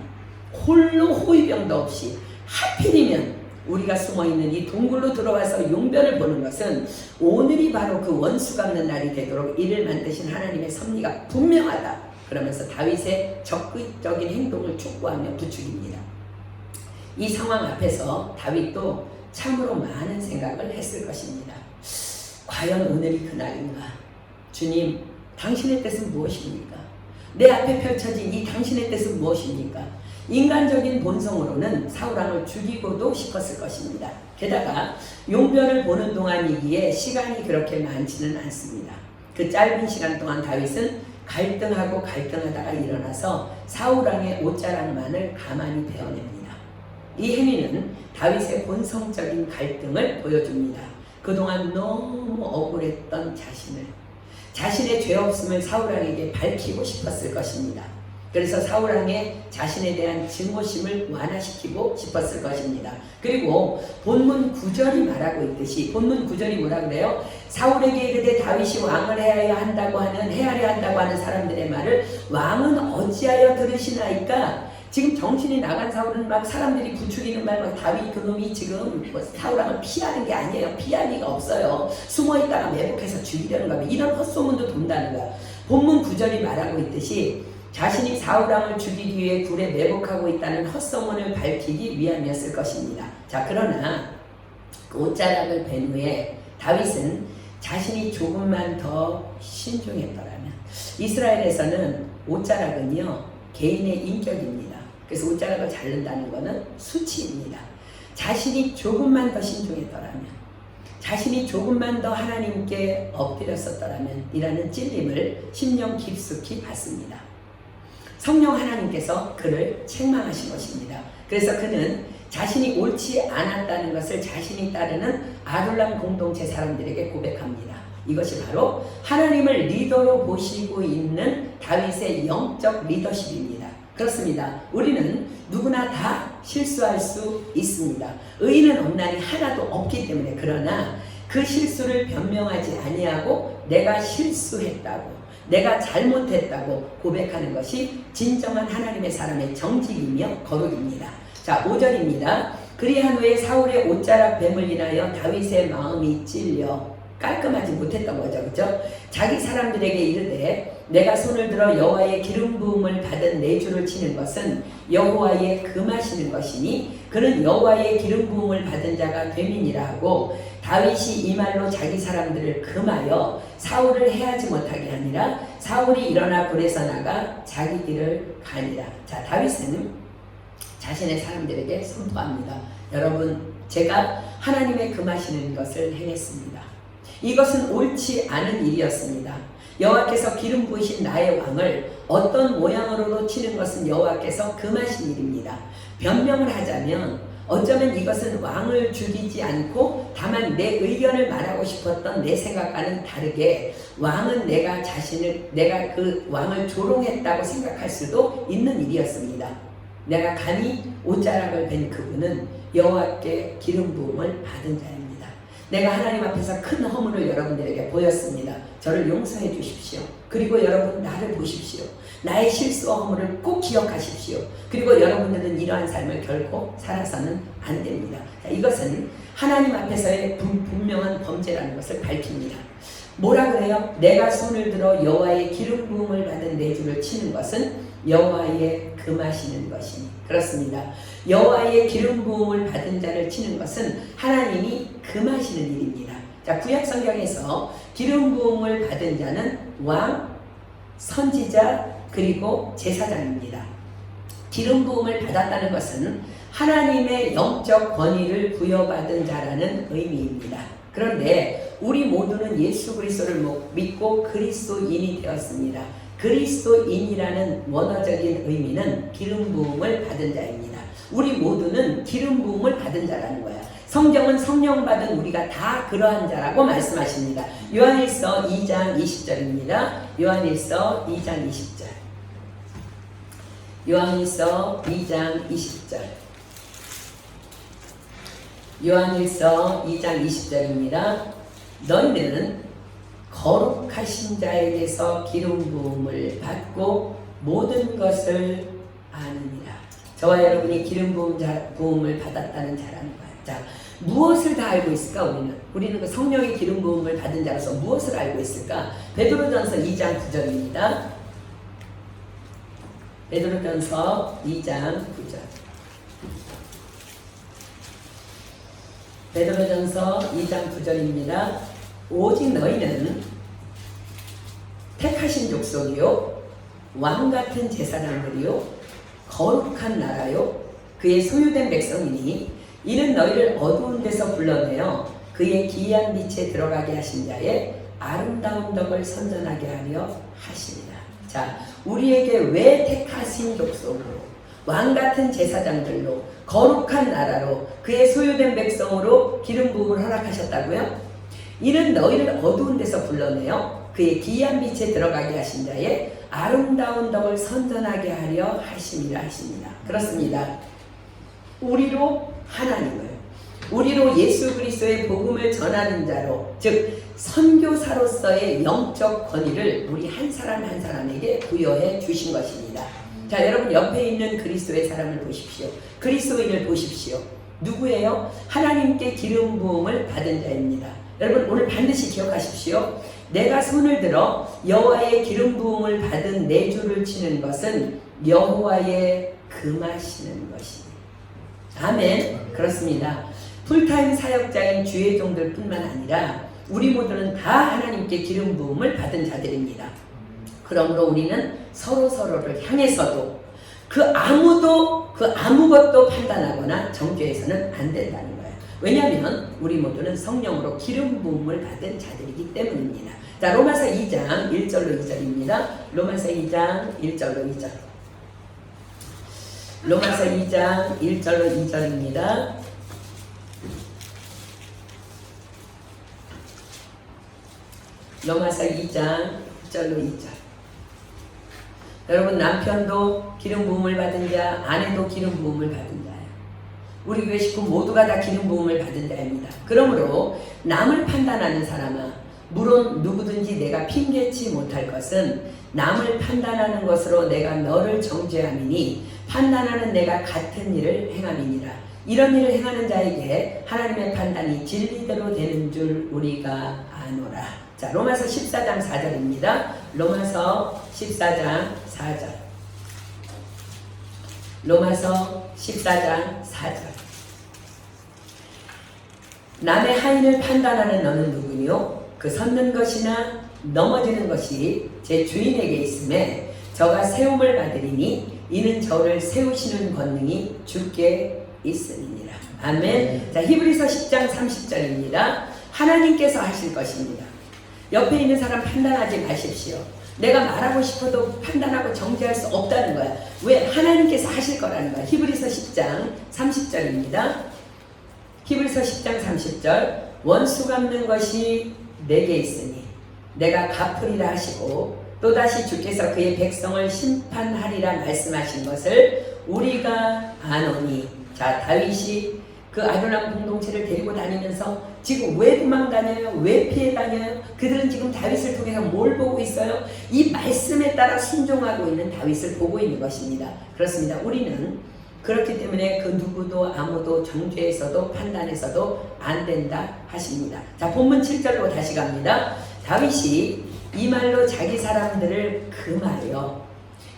홀로 호위병도 없이 하필이면 우리가 숨어있는 이 동굴로 들어와서 용변을 보는 것은 오늘이 바로 그 원수 갚는 날이 되도록 이를 만드신 하나님의 섭리가 분명하다. 그러면서 다윗의 적극적인 행동을 촉구하며 부추깁니다. 이 상황 앞에서 다윗도 참으로 많은 생각을 했을 것입니다. 과연 오늘이 그날인가? 주님, 당신의 뜻은 무엇입니까? 내 앞에 펼쳐진 이 당신의 뜻은 무엇입니까? 인간적인 본성으로는 사울왕을 죽이고도 싶었을 것입니다. 게다가 용변을 보는 동안이기에 시간이 그렇게 많지는 않습니다. 그 짧은 시간 동안 다윗은 갈등하다가 일어나서 사울왕의 옷자락만을 가만히 베어냅니다. 이 행위는 다윗의 본성적인 갈등을 보여줍니다. 그동안 너무 억울했던 자신의 죄 없음을 사울왕에게 밝히고 싶었을 것입니다. 그래서 사울왕의 자신에 대한 증오심을 완화시키고 싶었을 것입니다. 그리고 본문 9절이 말하고 있듯이 본문 9절이 뭐라 그래요? 사울에게 이르되 다윗이 왕을 해야 한다고 하는 사람들의 말을 왕은 어찌하여 들으시나이까? 지금 정신이 나간 사울은 막 사람들이 부추기는 말 막 다윗 그놈이 지금 사울왕을 피하는 게 아니에요. 피할 리가 없어요. 숨어있다가 매복해서 죽이려는 거야. 이런 헛소문도 돈다는 거야. 본문 9절이 말하고 있듯이 자신이 사울왕을 죽이기 위해 굴에 매복하고 있다는 헛소문을 밝히기 위함이었을 것입니다. 자, 그러나 그 옷자락을 벤 후에 다윗은 자신이 조금만 더 신중했더라면, 이스라엘에서는 옷자락은요 개인의 인격입니다. 그래서 옷자락을 자른다는 것은 수치입니다. 자신이 조금만 더 신중했더라면, 자신이 조금만 더 하나님께 엎드렸었더라면 이라는 찔림을 심령 깊숙이 받습니다. 성령 하나님께서 그를 책망하신 것입니다. 그래서 그는 자신이 옳지 않았다는 것을 자신이 따르는 아둘람 공동체 사람들에게 고백합니다. 이것이 바로 하나님을 리더로 보시고 있는 다윗의 영적 리더십입니다. 그렇습니다. 우리는 누구나 다 실수할 수 있습니다. 의인은 없나니 하나도 없기 때문에. 그러나 그 실수를 변명하지 아니하고 내가 실수했다고, 내가 잘못했다고 고백하는 것이 진정한 하나님의 사람의 정직이며 거룩입니다. 자, 5절입니다. 그리한 후에 사울의 옷자락 뱀을 인하여 다윗의 마음이 찔려 깔끔하지 못했던 거죠. 그죠? 자기 사람들에게 이르되 내가 손을 들어 여호와의 기름 부음을 받은 내주를 치는 것은 여호와의 금하시는 것이니 그는 여호와의 기름 부음을 받은 자가 됨이니라 하고, 다윗이 이 말로 자기 사람들을 금하여 사울을 해하지 못하게 하니라. 사울이 일어나 굴에서 나가 자기 길을 가니라. 자, 다윗은 자신의 사람들에게 선포합니다. 여러분, 제가 하나님의 금하시는 것을 행했습니다. 이것은 옳지 않은 일이었습니다. 여호와께서 기름 부으신 나의 왕을 어떤 모양으로도 치는 것은 여호와께서 금하신 일입니다. 변명을 하자면 어쩌면 이것은 왕을 죽이지 않고 다만 내 의견을 말하고 싶었던 내 생각과는 다르게 왕은 내가 그 왕을 조롱했다고 생각할 수도 있는 일이었습니다. 내가 감히 옷자락을 벤 그분은 여호와께 기름 부음을 받은 자입니다. 내가 하나님 앞에서 큰 허물을 여러분들에게 보였습니다. 저를 용서해 주십시오. 그리고 여러분 나를 보십시오. 나의 실수와 허물을 꼭 기억하십시오. 그리고 여러분들은 이러한 삶을 결코 살아서는 안 됩니다. 자, 이것은 하나님 앞에서의 분명한 범죄라는 것을 밝힙니다. 뭐라 그래요? 내가 손을 들어 여호와의 기름 부음을 받은 내주를 치는 것은 여호와의 금하시는 것이니. 그렇습니다. 여호와의 기름 부음을 받은 자를 치는 것은 하나님이 금하시는 일입니다. 자, 구약 성경에서 기름 부음을 받은 자는 왕, 선지자, 그리고 제사장입니다. 기름 부음을 받았다는 것은 하나님의 영적 권위를 부여받은 자라는 의미입니다. 그런데 우리 모두는 예수 그리스도를 믿고 그리스도인이 되었습니다. 그리스도인이라는 원어적인 의미는 기름 부음을 받은 자입니다. 우리 모두는 기름 부음을 받은 자라는 거야. 성경은 성령 받은 우리가 다 그러한 자라고 말씀하십니다. 요한일서 2장 20절입니다. 요한일서 2장 20절. 요한일서 2장 20절. 요한일서 2장 20절입니다. 너희는 거룩하신 자에게서 기름 부음을 받고 모든 것을 아느니라. 저와 여러분이 기름 부음을 받았다는 자라는 거예요. 자, 무엇을 다 알고 있을까? 우리는 그 성령의 기름 부음을 받은 자로서 무엇을 알고 있을까? 베드로전서 2장 9절입니다. 베드로전서 2장 9절. 베드로전서 2장 9절입니다. 오직 너희는 택하신 족속이요 왕같은 제사장들이요 거룩한 나라요 그의 소유된 백성이니 이는 너희를 어두운 데서 불러내어 그의 기이한 빛에 들어가게 하신 자의 아름다운 덕을 선전하게 하려 하십니다. 자, 우리에게 왜 택하신 족속으로 왕같은 제사장들로 거룩한 나라로 그의 소유된 백성으로 기름 부음을 허락하셨다고요? 이는 너희를 어두운 데서 불러내어 그의 기이한 빛에 들어가게 하신 자의 아름다운 덕을 선전하게 하려 하심이라 하십니다. 그렇습니다. 우리로 하나님을, 우리로 예수 그리스도의 복음을 전하는 자로, 즉 선교사로서의 영적 권위를 우리 한 사람 한 사람에게 부여해 주신 것입니다. 자, 여러분 옆에 있는 그리스도의 사람을 보십시오. 그리스도인을 보십시오. 누구예요? 하나님께 기름 부음을 받은 자입니다. 여러분 오늘 반드시 기억하십시오. 내가 손을 들어 여호와의 기름 부음을 받은 내주를 치는 것은 여호와의 금하시는 것입니다. 아멘. 그렇습니다. 풀타임 사역자인 주의 종들 뿐만 아니라 우리 모두는 다 하나님께 기름 부음을 받은 자들입니다. 그러므로 우리는 서로서로를 향해서도 아무것도 판단하거나 정죄해서는 안 된다는 거예요. 왜냐하면 우리 모두는 성령으로 기름 부음을 받은 자들이기 때문입니다. 자, 로마서 2장 1절로 2절입니다. 로마서 2장 1절로 2절. 로마서 2장 1절로 2절입니다. 로마서 2장 1절로 2절. 여러분, 남편도 기름 부음을 받은 자, 아내도 기름 부음을 받은 자예요. 우리 교회 식구 모두가 다 기름 부음을 받은 자입니다. 그러므로 남을 판단하는 사람아, 물론 누구든지 내가 핑계치 못할 것은 남을 판단하는 것으로 내가 너를 정죄함이니 판단하는 내가 같은 일을 행함이니라. 이런 일을 행하는 자에게 하나님의 판단이 진리대로 되는 줄 우리가 아노라. 자, 로마서 14장 4절입니다. 로마서 14장 4절. 로마서 14장 4절. 남의 하인을 판단하는 너는 누구뇨? 그 섰는 것이나 넘어지는 것이 제 주인에게 있음에 저가 세움을 받으리니 이는 저를 세우시는 권능이 주께 있으니라. 아멘. 자, 히브리서 10장 30절입니다. 하나님께서 하실 것입니다. 옆에 있는 사람 판단하지 마십시오. 내가 말하고 싶어도 판단하고 정죄할 수 없다는 거야. 왜? 하나님께서 하실 거라는 거야. 히브리서 10장 30절입니다. 히브리서 10장 30절. 원수 갚는 것이 내게 있으니 내가 갚으리라 하시고 또다시 주께서 그의 백성을 심판하리라 말씀하신 것을 우리가 아노니. 자, 다윗이 그 아둈람 공동체를 데리고 다니면서 지금 왜 도망 다녀요? 왜 피해 다녀요? 그들은 지금 다윗을 통해서 뭘 보고 있어요? 이 말씀에 따라 순종하고 있는 다윗을 보고 있는 것입니다. 그렇습니다. 우리는 그렇기 때문에 그 누구도 아무도 정죄에서도 판단에서도 안 된다 하십니다. 자, 본문 7절로 다시 갑니다. 다윗이 이 말로 자기 사람들을 금하여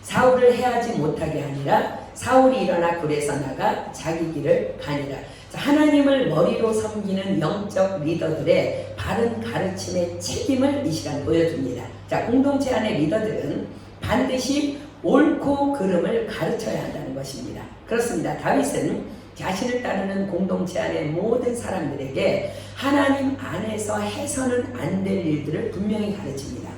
사울을 해하지 못하게 하니라. 사울이 일어나 굴에서 나가 자기 길을 가니라. 자, 하나님을 머리로 섬기는 영적 리더들의 바른 가르침의 책임을 이 시간 보여줍니다. 자, 공동체 안의 리더들은 반드시 옳고 그름을 가르쳐야 한다는 것입니다. 그렇습니다. 다윗은 자신을 따르는 공동체 안의 모든 사람들에게 하나님 안에서 해서는 안 될 일들을 분명히 가르칩니다.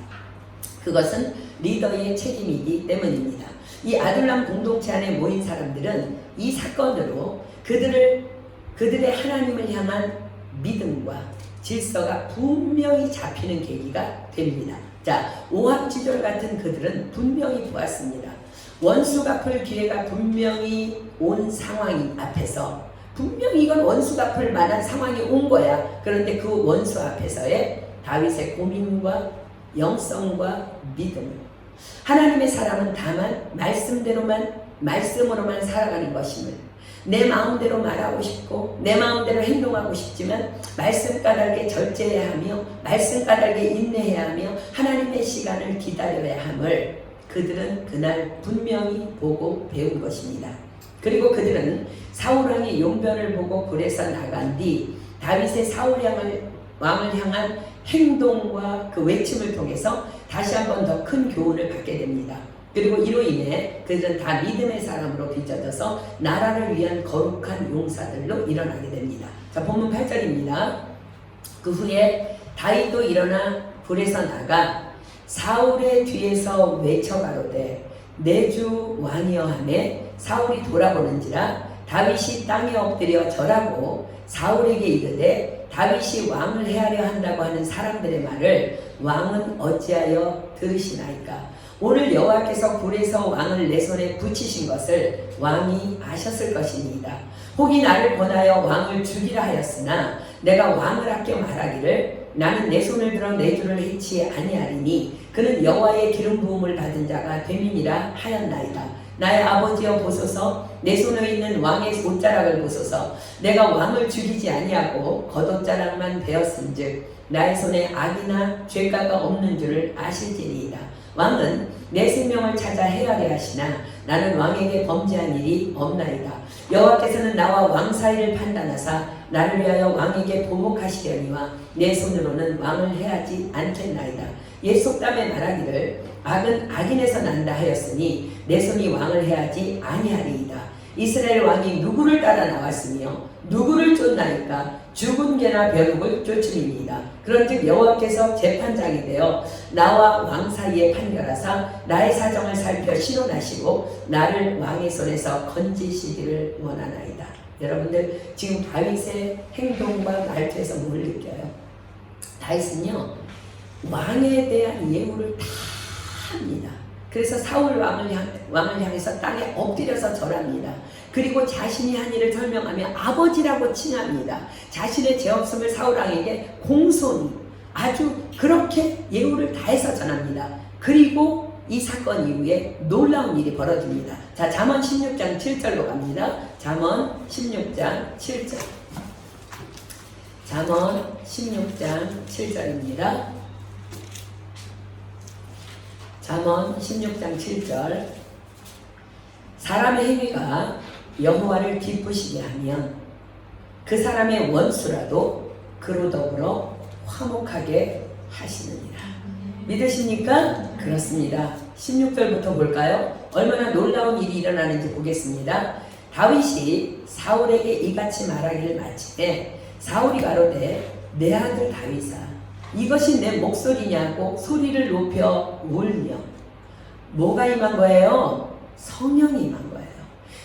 그것은 리더의 책임이기 때문입니다. 이 아둘람 공동체 안에 모인 사람들은 이 사건으로 그들의 하나님을 향한 믿음과 질서가 분명히 잡히는 계기가 됩니다. 자, 오합지졸 같은 그들은 분명히 보았습니다. 원수 갚을 기회가 분명히 온 상황 앞에서 분명히 이건 원수 갚을 만한 상황이 온 거야. 그런데 그 원수 앞에서의 다윗의 고민과 영성과 믿음. 하나님의 사람은 다만 말씀으로만 살아가는 것임을 내 마음대로 말하고 싶고 내 마음대로 행동하고 싶지만 말씀 까닭에 절제해야 하며 말씀 까닭에 인내해야 하며 하나님의 시간을 기다려야 함을 그들은 그날 분명히 보고 배운 것입니다. 그리고 그들은 사울왕이 용변을 보고 굴에서 나간 뒤 다윗의 사울 왕을 향한 행동과 그 외침을 통해서 다시 한 번 더 큰 교훈을 받게 됩니다. 그리고 이로 인해 그들은 다 믿음의 사람으로 빚어져서 나라를 위한 거룩한 용사들로 일어나게 됩니다. 자, 본문 8절입니다. 그 후에 다윗도 일어나 굴에서 나가 사울의 뒤에서 외쳐가로되 내 주 왕이여 하매 사울이 돌아보는지라 다윗이 땅에 엎드려 절하고 사울에게 이르되 다윗이 왕을 해하려 한다고 하는 사람들의 말을 왕은 어찌하여 들으시나이까. 오늘 여호와께서 굴에서 왕을 내 손에 붙이신 것을 왕이 아셨을 것입니다. 혹이 나를 권하여 왕을 죽이라 하였으나 내가 왕을 아껴 말하기를 나는 내 손을 들어 내 주를 해치 아니하리니 그는 여호와의 기름 부음을 받은 자가 됨이니라 하였나이다. 나의 아버지여 보소서 내 손에 있는 왕의 옷자락을 보소서 내가 왕을 죽이지 아니하고 겉옷자락만 베었은즉 나의 손에 악이나 죄가가 없는 줄을 아실지니이다. 왕은 내 생명을 찾아 헤아려 하시나 나는 왕에게 범죄한 일이 없나이다. 여호와께서는 나와 왕 사이를 판단하사 나를 위하여 왕에게 보복하시려니와 내 손으로는 왕을 해하지 않겠나이다. 옛 속담에 말하기를 악은 악인에서 난다 하였으니 내 손이 왕을 해하지 아니하리이다. 이스라엘 왕이 누구를 따라 나왔으며 누구를 쫓나이까? 죽은 개나 벼룩을 쫓음이니이다. 그런즉 여호와께서 재판장이 되어 나와 왕 사이에 판결하사 나의 사정을 살펴 신원하시고 나를 왕의 손에서 건지시기를 원하나이다. 여러분들 지금 다윗의 행동과 말투에서 뭘 느껴요? 다윗은요 왕에 대한 예우를 다 합니다. 그래서 사울 왕을 향해서 땅에 엎드려서 절합니다. 그리고 자신이 한 일을 설명하며 아버지라고 칭합니다. 자신의 죄 없음을 사울 왕에게 공손히 아주 그렇게 예우를 다해서 전합니다. 그리고 이 사건 이후에 놀라운 일이 벌어집니다. 자, 잠언 16장 7절로 갑니다. 잠언 16장 7절. 잠언 16장 7절입니다. 잠언 16장 7절. 사람의 행위가 여호와를 기쁘시게 하면 그 사람의 원수라도 그로 더불어 화목하게 하시느니라. 믿으십니까? 그렇습니다. 16절부터 볼까요? 얼마나 놀라운 일이 일어나는지 보겠습니다. 다윗이 사울에게 이같이 말하기를 마치되 사울이 가로되 내 아들 다윗아 이것이 내 목소리냐고 소리를 높여 울며. 뭐가 임한 거예요? 성령이 임한 거예요.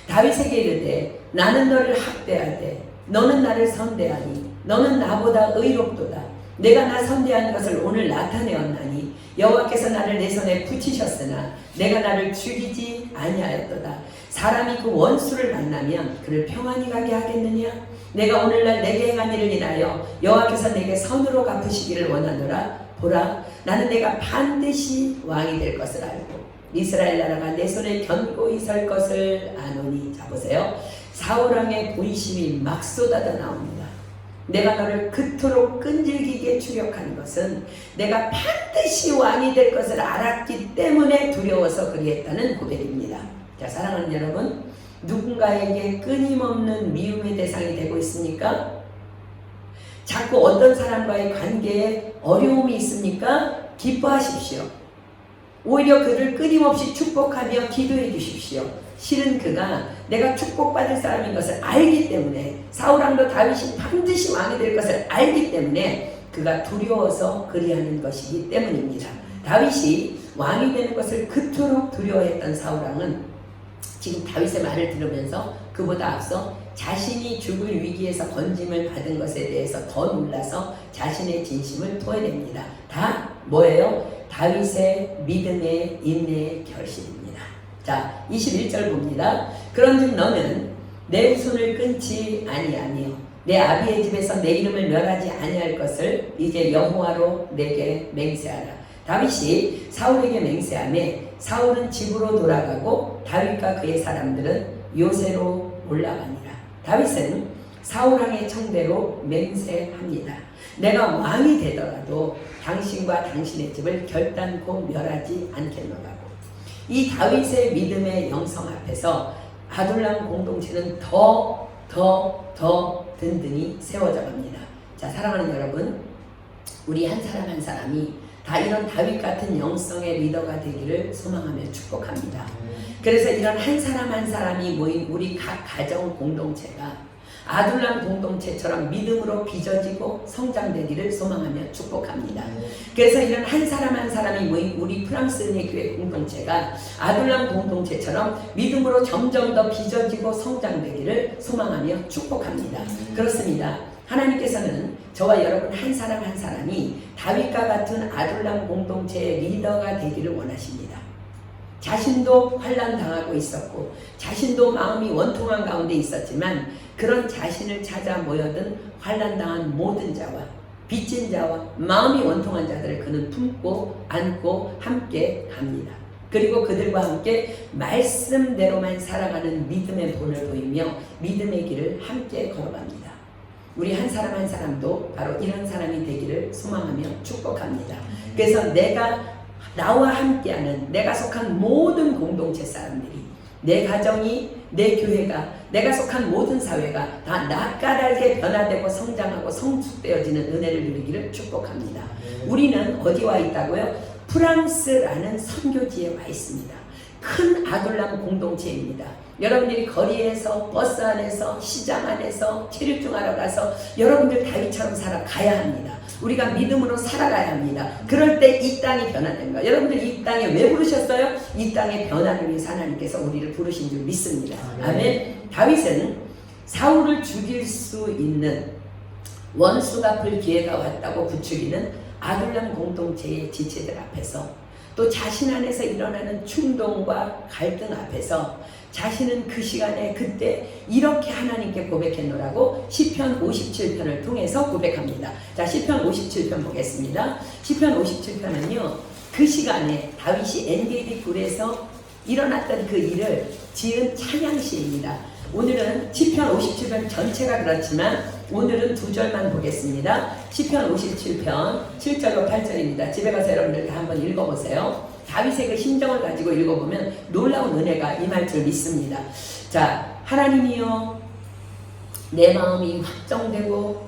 다윗에게 이르되 나는 너를 학대하되 너는 나를 선대하니 너는 나보다 의롭도다. 내가 나 선대한 것을 오늘 나타내었나니 여호와께서 나를 내 손에 붙이셨으나 내가 나를 죽이지 아니하였도다. 사람이 그 원수를 만나면 그를 평안히 가게 하겠느냐? 내가 오늘날 내게 행한 일을 인하여 여호와께서 내게 선으로 갚으시기를 원하노라. 보라, 나는 내가 반드시 왕이 될 것을 알고 이스라엘 나라가 내 손에 견고히 설 것을 아노니. 자 보세요. 사울왕의 본심이 막 쏟아져 나옵니다. 내가 너를 그토록 끈질기게 추격한 것은 내가 반드시 왕이 될 것을 알았기 때문에 두려워서 그리했다는 고백입니다. 자, 사랑하는 여러분, 누군가에게 끊임없는 미움의 대상이 되고 있습니까? 자꾸 어떤 사람과의 관계에 어려움이 있습니까? 기뻐하십시오. 오히려 그를 끊임없이 축복하며 기도해 주십시오. 실은 그가 내가 축복받을 사람인 것을 알기 때문에, 사울왕도 다윗이 반드시 왕이 될 것을 알기 때문에 그가 두려워서 그리하는 것이기 때문입니다. 다윗이 왕이 되는 것을 그토록 두려워했던 사울왕은 지금 다윗의 말을 들으면서 그보다 앞서 자신이 죽을 위기에서 건짐을 받은 것에 대해서 더 놀라서 자신의 진심을 토해냅니다. 다 뭐예요? 다윗의 믿음의 인내의 결실입니다. 자, 21절 봅니다. 그런즉 너는 내 후손을 끊지 아니하며 내 아비의 집에서 내 이름을 멸하지 아니할 것을 이제 여호와로 내게 맹세하라. 다윗이 사울에게 맹세하며 사울은 집으로 돌아가고 다윗과 그의 사람들은 요새로 올라가니라. 다윗은 사울왕의 청대로 맹세합니다. 내가 왕이 되더라도 당신과 당신의 집을 결단코 멸하지 않겠노라고. 이 다윗의 믿음의 영성 앞에서 아둘람 공동체는 더 든든히 세워져 갑니다. 자, 사랑하는 여러분, 우리 한 사람 한 사람이 다 이런 다윗 같은 영성의 리더가 되기를 소망하며 축복합니다. 그래서 이런 한 사람 한 사람이 모인 우리 각 가정 공동체가 아둘람 공동체처럼 믿음으로 빚어지고 성장되기를 소망하며 축복합니다. 그래서 이런 한 사람 한 사람이 모인 우리 프랑스 은혜교회 공동체가 아둘람 공동체처럼 믿음으로 점점 더 빚어지고 성장되기를 소망하며 축복합니다. 그렇습니다. 하나님께서는 저와 여러분 한 사람 한 사람이 다윗과 같은 아둘람 공동체의 리더가 되기를 원하십니다. 자신도 환난 당하고 있었고 자신도 마음이 원통한 가운데 있었지만 그런 자신을 찾아 모여든 환난 당한 모든 자와 빚진 자와 마음이 원통한 자들을 그는 품고 안고 함께 갑니다. 그리고 그들과 함께 말씀대로만 살아가는 믿음의 본을 보이며 믿음의 길을 함께 걸어갑니다. 우리 한 사람 한 사람도 바로 이런 사람이 되기를 소망하며 축복합니다. 그래서 나와 함께하는 내가 속한 모든 공동체 사람들이, 내 가정이, 내 교회가, 내가 속한 모든 사회가 다 낯가dar게 변화되고 성장하고 성숙되어지는 은혜를 누리기를 축복합니다. 우리는 어디 와 있다고요? 프랑스라는 선교지에 와 있습니다. 큰 아둘람 공동체입니다. 여러분들이 거리에서, 버스 안에서, 시장 안에서, 체류중하러 가서 여러분들 다윗처럼 살아가야 합니다. 우리가 믿음으로 살아가야 합니다. 그럴 때 이 땅이 변화된 거예요. 여러분들 이 땅에 왜 부르셨어요? 이 땅의 변화를 위해서 하나님께서 우리를 부르신 줄 믿습니다. 아멘. 다윗은 사울을 죽일 수 있는 원수 갚을 기회가 왔다고 부추기는 아둘람 공동체의 지체들 앞에서, 또 자신 안에서 일어나는 충동과 갈등 앞에서 자신은 그 시간에 그때 이렇게 하나님께 고백했노라고 시편 57편을 통해서 고백합니다. 자, 시편 57편 보겠습니다. 시편 57편은요, 그 시간에 다윗이 엔게디 굴에서 일어났던 그 일을 지은 찬양시입니다. 오늘은 시편 57편 전체가 그렇지만 오늘은 두 절만 보겠습니다. 시편 57편 7절로 8절입니다. 집에 가서 여러분들 다 한번 읽어보세요. 다윗의 그 심정을 가지고 읽어보면 놀라운 은혜가 임할 줄 믿습니다. 자, 하나님이여, 내 마음이 확정되고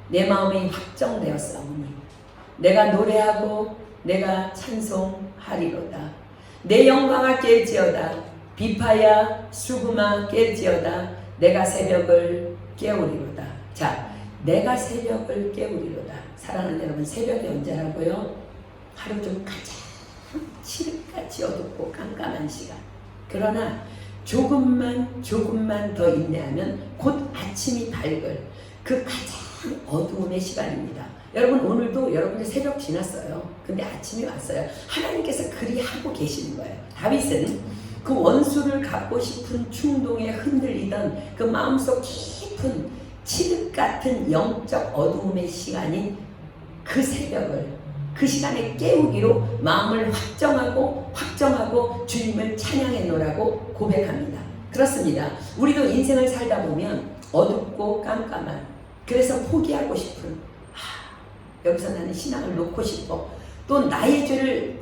내 마음이 확정되었사오니 내가 노래하고 내가 찬송하리로다. 내 영광아 깰지어다. 비파야 수구마 깰지어다. 내가 새벽을 깨우리로다. 자, 내가 새벽을 깨우리로다. 사랑하는 여러분, 새벽이 언제라고요? 하루 중 가장 칠흑같이 어둡고 깜깜한 시간. 그러나 조금만 더 인내하면 곧 아침이 밝을 그 가장 어두움의 시간입니다. 여러분, 오늘도 여러분들 새벽 지났어요. 근데 아침이 왔어요. 하나님께서 그리 하고 계시는 거예요. 다윗은 그 원수를 갚고 싶은 충동에 흔들리던 그 마음속 깊은 칠흑 같은 영적 어두움의 시간인 그 새벽을, 그 시간에 깨우기로 마음을 확정하고 주님을 찬양했노라고 고백합니다. 그렇습니다. 우리도 인생을 살다 보면 어둡고 깜깜한, 그래서 포기하고 싶은, 여기서 나는 신앙을 놓고 싶어, 또 나의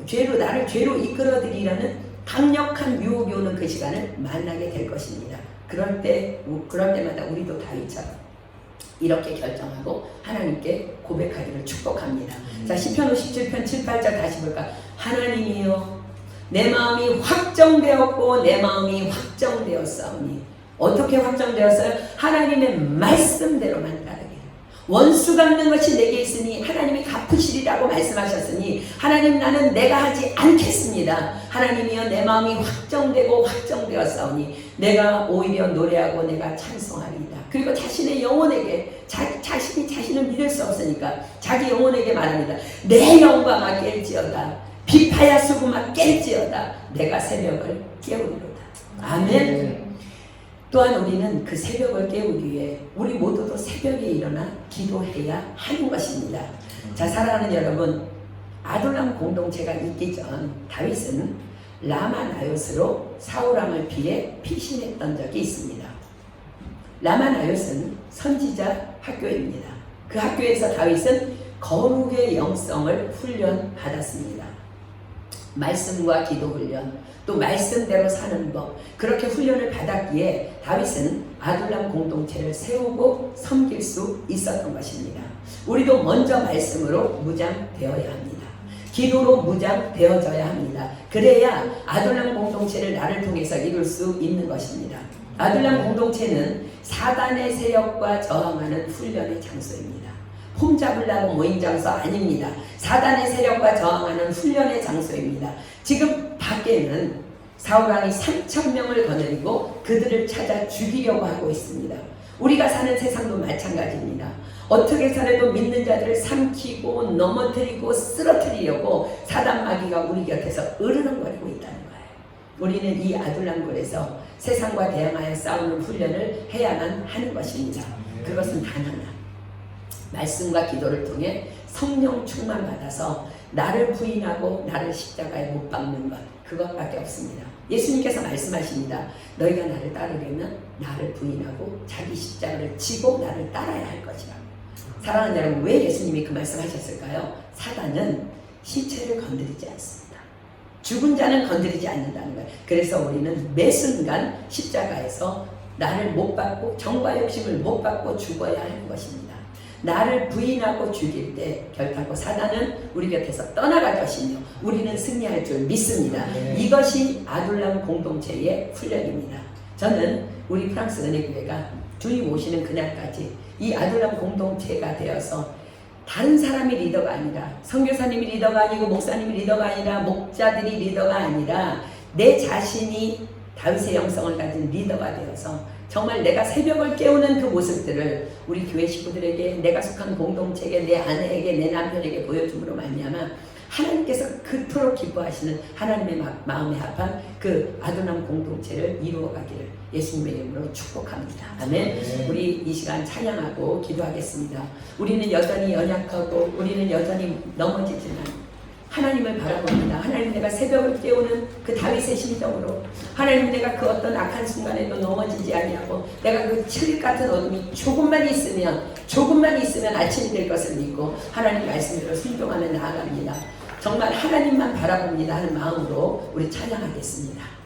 죄로 나를 죄로 이끌어들이라는 강력한 유혹이 오는 그 시간을 만나게 될 것입니다. 그럴 때마다 우리도 다윗처럼 이렇게 결정하고 하나님께 고백하기를 축복합니다. 자, 시편 57편 7, 8절 다시 볼까? 하나님이여, 내 마음이 확정되었고 내 마음이 확정되었사오니. 어떻게 확정되었어요? 하나님의 말씀대로만 따르게. 원수 갚는 것이 내게 있으니 하나님이 갚으시리라고 말씀하셨으니 하나님, 나는 내가 하지 않겠습니다. 하나님이여, 내 마음이 확정되었사오니 내가 오히려 노래하고 내가 찬송하리이다. 그리고 자신의 영혼에게, 자신을 믿을 수 없으니까 자기 영혼에게 말합니다. 내 영광아 깰지어다. 비파야 수구마 깰지어다. 내가 새벽을 깨우리로다. 아멘. 또한 우리는 그 새벽을 깨우기 위해 우리 모두도 새벽에 일어나 기도해야 하는 것입니다. 자, 사랑하는 여러분, 아둘람 공동체가 있기 전 다윗은 라마나요스로 사울왕을 피해 피신했던 적이 있습니다. 라마나요스는 선지자 학교입니다. 그 학교에서 다윗은 거룩의 영성을 훈련받았습니다. 말씀과 기도 훈련, 또 말씀대로 사는 법, 그렇게 훈련을 받았기에 다윗은 아둘람 공동체를 세우고 섬길 수 있었던 것입니다. 우리도 먼저 말씀으로 무장되어야 합니다. 기도로 무장되어져야 합니다. 그래야 아둘람 공동체를 나를 통해서 이룰 수 있는 것입니다. 아둘람 공동체는 사단의 세력과 저항하는 훈련의 장소입니다. 폼 잡으려고 모인 장소 아닙니다. 사단의 세력과 저항하는 훈련의 장소입니다. 지금 밖에는 사울왕이 3,000명을 거느리고 그들을 찾아 죽이려고 하고 있습니다. 우리가 사는 세상도 마찬가지입니다. 어떻게 살아도 믿는 자들을 삼키고 넘어뜨리고 쓰러뜨리려고 사단 마귀가 우리 곁에서 으르렁거리고 있다는 거예요. 우리는 이 아둘람굴에서 세상과 대항하여 싸우는 훈련을 해야만 하는 것입니다. 그것은 단 하나, 말씀과 기도를 통해 성령 충만 받아서 나를 부인하고 나를 십자가에 못 박는 것, 그것밖에 없습니다. 예수님께서 말씀하십니다. 너희가 나를 따르려면 나를 부인하고 자기 십자가를 지고 나를 따라야 할 것이라고. 사랑하는 여러분, 왜 예수님이 그 말씀하셨을까요? 사단은 신체를 건드리지 않습니다. 죽은 자는 건드리지 않는다는 거예요. 그래서 우리는 매 순간 십자가에서 나를 못 받고 정과 욕심을 못 받고 죽어야 할 것입니다. 나를 부인하고 죽일 때 결단코 사단은 우리 곁에서 떠나갈 것이며 우리는 승리할 줄 믿습니다. 이것이 아둘람 공동체의 훈련입니다. 저는 우리 프랑스 은혜교회가 주님 오시는 그날까지 이 아둘람 공동체가 되어서 다른 사람이 리더가 아니라, 선교사님이 리더가 아니고 목사님이 리더가 아니라, 목자들이 리더가 아니라 내 자신이 다윗의 영성을 가진 리더가 되어서 정말 내가 새벽을 깨우는 그 모습들을 우리 교회 식구들에게, 내가 속한 공동체에게, 내 아내에게, 내 남편에게 보여줌으로 말미암아 하나님께서 그토록 기뻐하시는 하나님의 마음에 합한 그 아둘람 공동체를 이루어가기를 예수님의 이름으로 축복합니다. 아멘. 우리 이 시간 찬양하고 기도하겠습니다. 우리는 여전히 연약하고 우리는 여전히 넘어지지만 하나님을 바라봅니다. 하나님, 내가 새벽을 깨우는 그 다윗의 심정으로, 하나님, 내가 그 어떤 악한 순간에도 넘어지지 아니하고 내가 그 칠흑 같은 어둠이 조금만 있으면 아침이 될 것을 믿고 하나님 말씀대로 순종하며 나아갑니다. 정말 하나님만 바라봅니다 하는 마음으로 우리 찬양하겠습니다.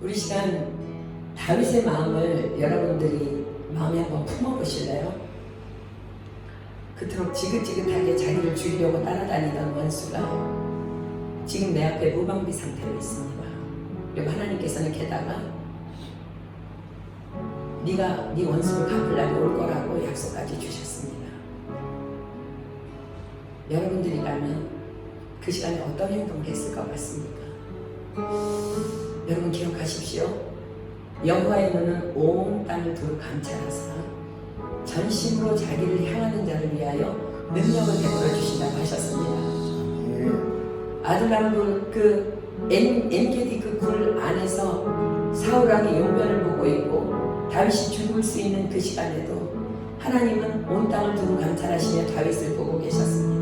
우리 시간 다윗의 마음을 여러분들이 마음에 한번 품어보실래요? 그토록 지긋지긋하게 자기를 죽이려고 따라다니던 원수가 지금 내 앞에 무방비 상태로 있습니다. 그리고 하나님께서는 게다가 네가 네 원수를 갚을 날이 올 거라고 약속까지 주셨습니다. 여러분들이라면 그 시간에 어떤 행동을 했을 것 같습니까? 여러분 기억하십시오. 여호와의 눈은 온 땅을 두루 감찰하사 전심으로 자기를 향하는 자를 위하여 능력을 베풀어 주신다고 하셨습니다. 아둘람 그 엔게디 그 굴 안에서 사울 왕의 용변을 보고 있고 다윗이 죽을 수 있는 그 시간에도 하나님은 온 땅을 두루 감찰하시며 다윗을 보고 계셨습니다.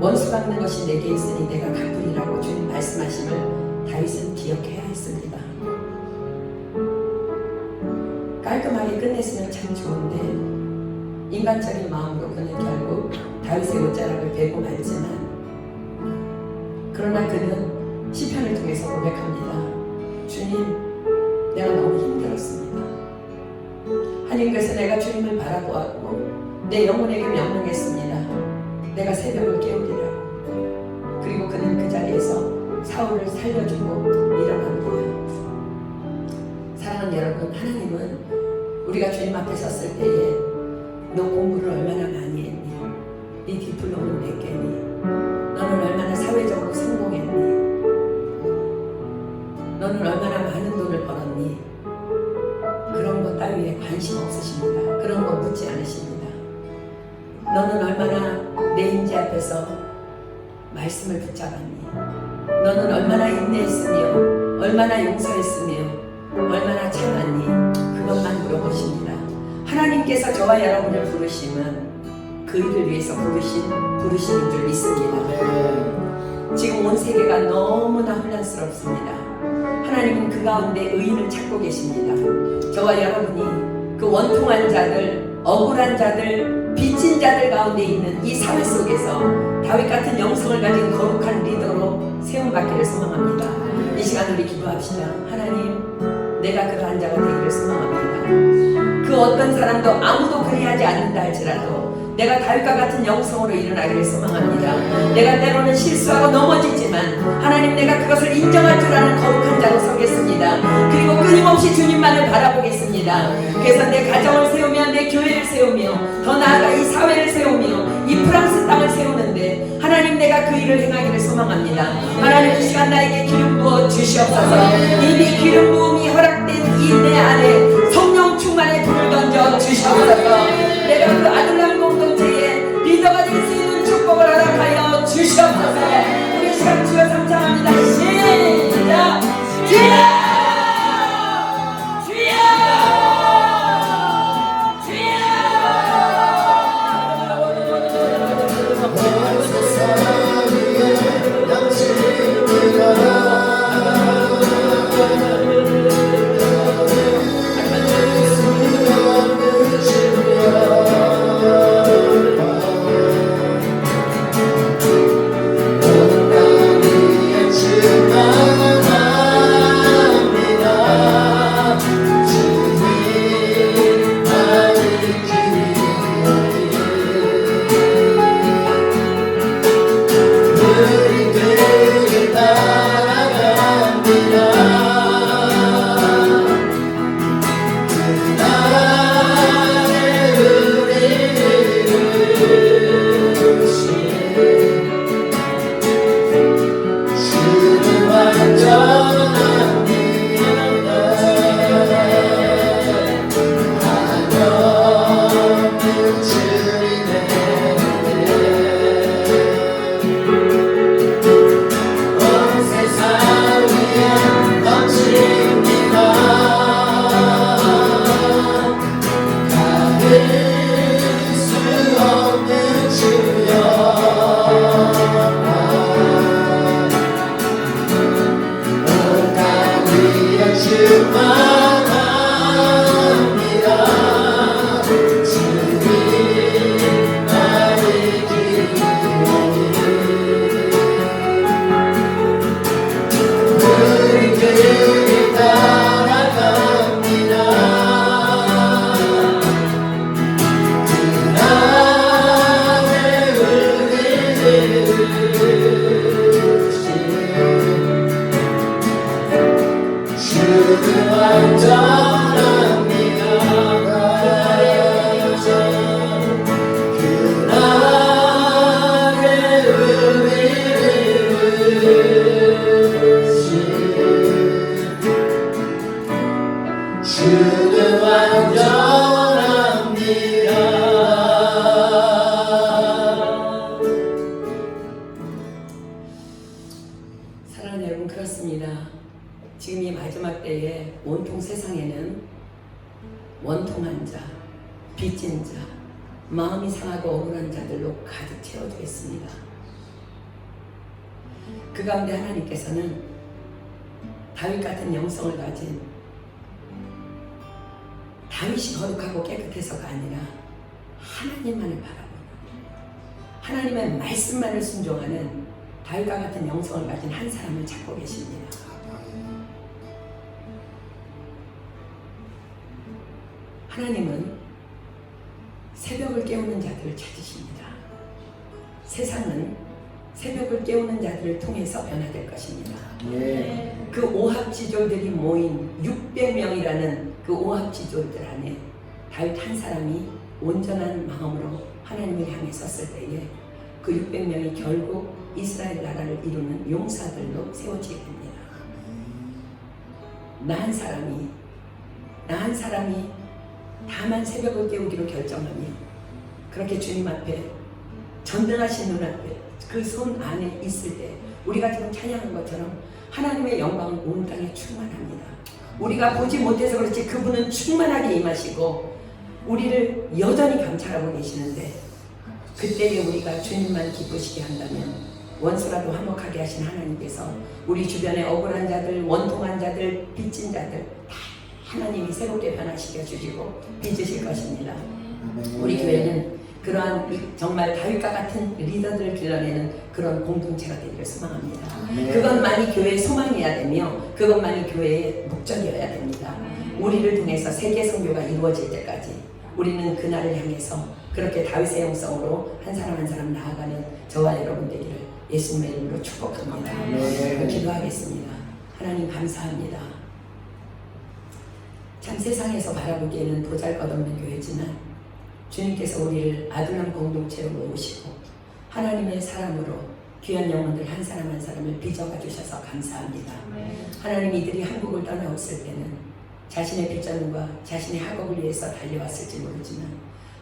원수 갚는 것이 내게 있으니 내가 갚으리라고 주님 말씀하심을 다윗은 기억해야 했습니다. 깔끔하게 끝냈으면 참 좋은데 인간적인 마음으로 그는 결국 다윗의 옷자락을 베고 말지만 그러나 그는 시편을 통해서 고백합니다. 주님, 내가 너무 힘들었습니다. 하나님께서 내가 주님을 바라보았고 내 영혼에게 명령했습니다. 내가 새벽을 깨우리라고. 그리고 그는 그 자리에서 사울을 살려주고 일어납니다. 사랑하는 여러분, 하나님은 우리가 주님 앞에 섰을 때에 너 공부를 얼마나 많이 했니? 네 디플로마는 몇 개니? 너는 얼마나 사회적으로 성공했니? 너는 얼마나 많은 돈을 벌었니? 그런 것 따위에 관심 없으십니다. 그런 거 묻지 않으십니다. 너는 얼마나 내 임재 앞에서 말씀을 붙잡았니? 너는 얼마나 인내했으며 얼마나 용서했으며 얼마나 참았니? 그것만 물어보십니다. 하나님께서 저와 여러분을 부르심은 그 일을 위해서 부르시는 줄 믿습니다. 지금 온 세계가 너무나 혼란스럽습니다. 하나님은 그 가운데 의인을 찾고 계십니다. 저와 여러분이 그 원통한 자들, 억울한 자들, 빚진 자들 가운데 있는 이 사회 속에서 다윗 같은 영성을 가진 거룩한 리더로 세움받기를 소망합니다. 이 시간 우리 기도합시다. 하나님, 내가 그러한 자가 되기를 소망합니다. 그 어떤 사람도 아무도 그리하지 않는다 할지라도 내가 다윗과 같은 영성으로 일어나기를 소망합니다. 내가 때로는 실수하고 넘어지지만 하나님, 내가 그것을 인정할 줄 아는 거룩한 자로 서겠습니다. 그리고 끊임없이 주님만을 바라보겠습니다. 그래서 내 가정을 세우며 내 교회를 세우며 더 나아가 이 사회를 세우며 이 프랑스 땅을 세우는데 하나님, 내가 그 일을 행하기를 소망합니다. 하나님, 이 시간 나에게 기름 부어 주시옵소서. 이미 기름 부음이 허락된 이 내 안에 성령 충만의 불을 던져 주시옵소서. 내가 그 아들람 공동체의 리더가 될 수 있는 축복을 허락하여 주시옵소서. 우리 시간 주여 감사합니다. 시작! 주여! 그 주는 완전합니다. 사랑하는 여러분, 그렇습니다. 지금 이 마지막 때에 온통 세상에는 원통한 자, 빚진 자, 마음이 상하고 억울한 자들로 가득 채워져 있습니다. 그 가운데 하나님께서는 다윗 같은 영성을 가진, 다윗이 거룩하고 깨끗해서가 아니라 하나님만을 바라보는, 하나님의 말씀만을 순종하는 다윗과 같은 영성을 가진 한 사람을 찾고 계십니다. 하나님은 새벽을 깨우는 자들을 찾으십니다. 세상은 새벽을 깨우는 자들을 통해서 변화될 것입니다. 예. 그 오합지졸들이 모인 600명이라는 그 오합지졸들 안에 다윗 한 사람이 온전한 마음으로 하나님을 향해 섰을 때에 그 600명이 결국 이스라엘 나라를 이루는 용사들로 세워지게 됩니다. 나 한 사람이 다만 새벽을 깨우기로 결정하며 그렇게 주님 앞에 전능하신 눈앞에 그 손 안에 있을 때 우리가 지금 찬양한 것처럼 하나님의 영광은 온 땅에 충만합니다. 우리가 보지 못해서 그렇지 그분은 충만하게 임하시고 우리를 여전히 감찰하고 계시는데, 그때에 우리가 주님만 기쁘시게 한다면 원수라도 화목하게 하신 하나님께서 우리 주변에 억울한 자들, 원통한 자들, 빚진 자들 다 하나님이 새롭게 변화시켜 주시고 빚으실 것입니다. 우리 교회는 그러한 정말 다윗과 같은 리더들을 길러내는 그런 공동체가 되기를 소망합니다. 그것만이 교회의 소망이어야 되며 그것만이 교회의 목적이어야 됩니다. 우리를 통해서 세계 선교가 이루어질 때까지 우리는 그날을 향해서 그렇게 다윗의 영성으로 한 사람 한 사람 나아가는 저와 여러분 되기를 예수님의 이름으로 축복합니다. 기도하겠습니다. 하나님 감사합니다. 참 세상에서 바라보기에는 보잘것없는 교회지만 주님께서 우리를 아둘람 공동체로 모으시고 하나님의 사람으로 귀한 영혼들 한 사람 한 사람을 빚어가 주셔서 감사합니다. 하나님, 이들이 한국을 떠나왔을 때는 자신의 비전과 자신의 학업을 위해서 달려왔을지 모르지만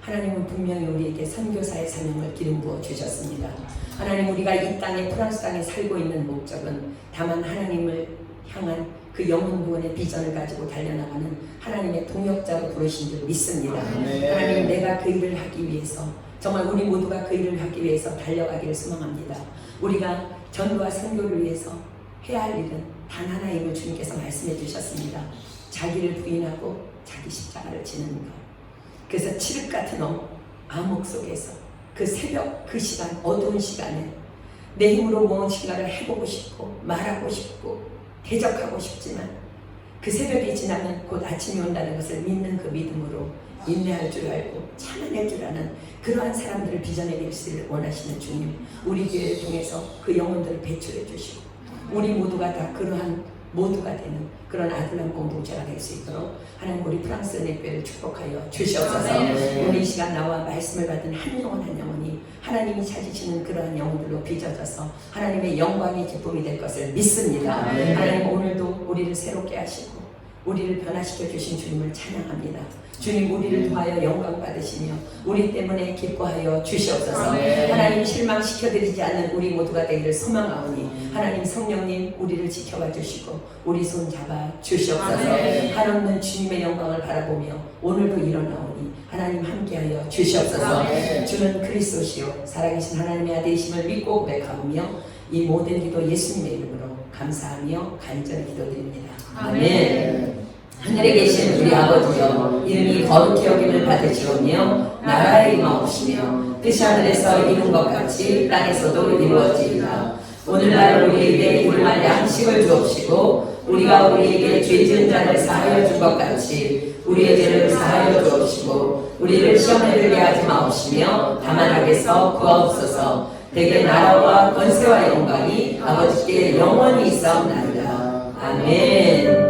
하나님은 분명히 우리에게 선교사의 사명을 기름 부어 주셨습니다. 하나님, 우리가 이 땅에 프랑스 땅에 살고 있는 목적은 다만 하나님을 향한 그 영혼 구원의 비전을 가지고 달려나가는 하나님의 동역자로 부르신 줄 믿습니다. 하나님, 내가 그 일을 하기 위해서 정말 우리 모두가 그 일을 하기 위해서 달려가기를 소망합니다. 우리가 전도와 선교를 위해서 해야 할 일은 단 하나임을 주님께서 말씀해 주셨습니다. 자기를 부인하고 자기 십자가를 지는 것. 그래서 칠흑 같은 암흑 속에서 그 새벽 그 시간, 어두운 시간에 내 힘으로 무엇인가를 해보고 싶고 말하고 싶고 대적하고 싶지만 그 새벽이 지나면 곧 아침이 온다는 것을 믿는 그 믿음으로 인내할 줄 알고 참아낼 줄 아는 그러한 사람들을 빚어내기를 원하시는 주님, 우리 교회를 통해서 그 영혼들을 배출해 주시고 우리 모두가 다 그러한 모두가 되는 그런 아둘람 공동체가 될 수 있도록 하나님, 우리 프랑스 은혜교회를 축복하여 주시옵소서. 오늘 이 시간 나와 말씀을 받은 한 영혼 한 영혼이 하나님이 찾으시는 그러한 영혼들로 빚어져서 하나님의 영광의 기쁨이 될 것을 믿습니다. 하나님, 오늘도 우리를 새롭게 하시고 우리를 변화시켜 주신 주님을 찬양합니다. 주님, 우리를 통하여 영광 받으시며 우리 때문에 기뻐하여 주시옵소서. 하나님, 실망시켜드리지 않는 우리 모두가 되기를 소망하오니 하나님, 성령님 우리를 지켜봐 주시고 우리 손 잡아 주시옵소서. 한없는 주님의 영광을 바라보며 오늘도 일어나오니 하나님 함께하여 주시옵소서. 주는 그리스도시요 살아계신 하나님의 아들이심을 믿고 고백하오며 이 모든 기도 예수님의 이름으로 감사하며 간절히 기도드립니다. 아멘. 하늘에 계신 우리 아버지여, 이름이 거룩히 여김을 받으시오며 나라의 임하옵시며 뜻이 하늘에서 이룬 것 같이 땅에서도 이루어지이다. 오늘날 우리에게 일용할 양식을 주옵시고 우리가 우리에게 죄 지은 자를 사하여 준 것 같이 우리의 죄를 사하여 주옵시고 우리를 시험에 들게 하지 마옵시며 다만 악에서 구하옵소서. 대개 나라와 권세와 영광이 아버지께 영원히 있사옵나이다. 아멘.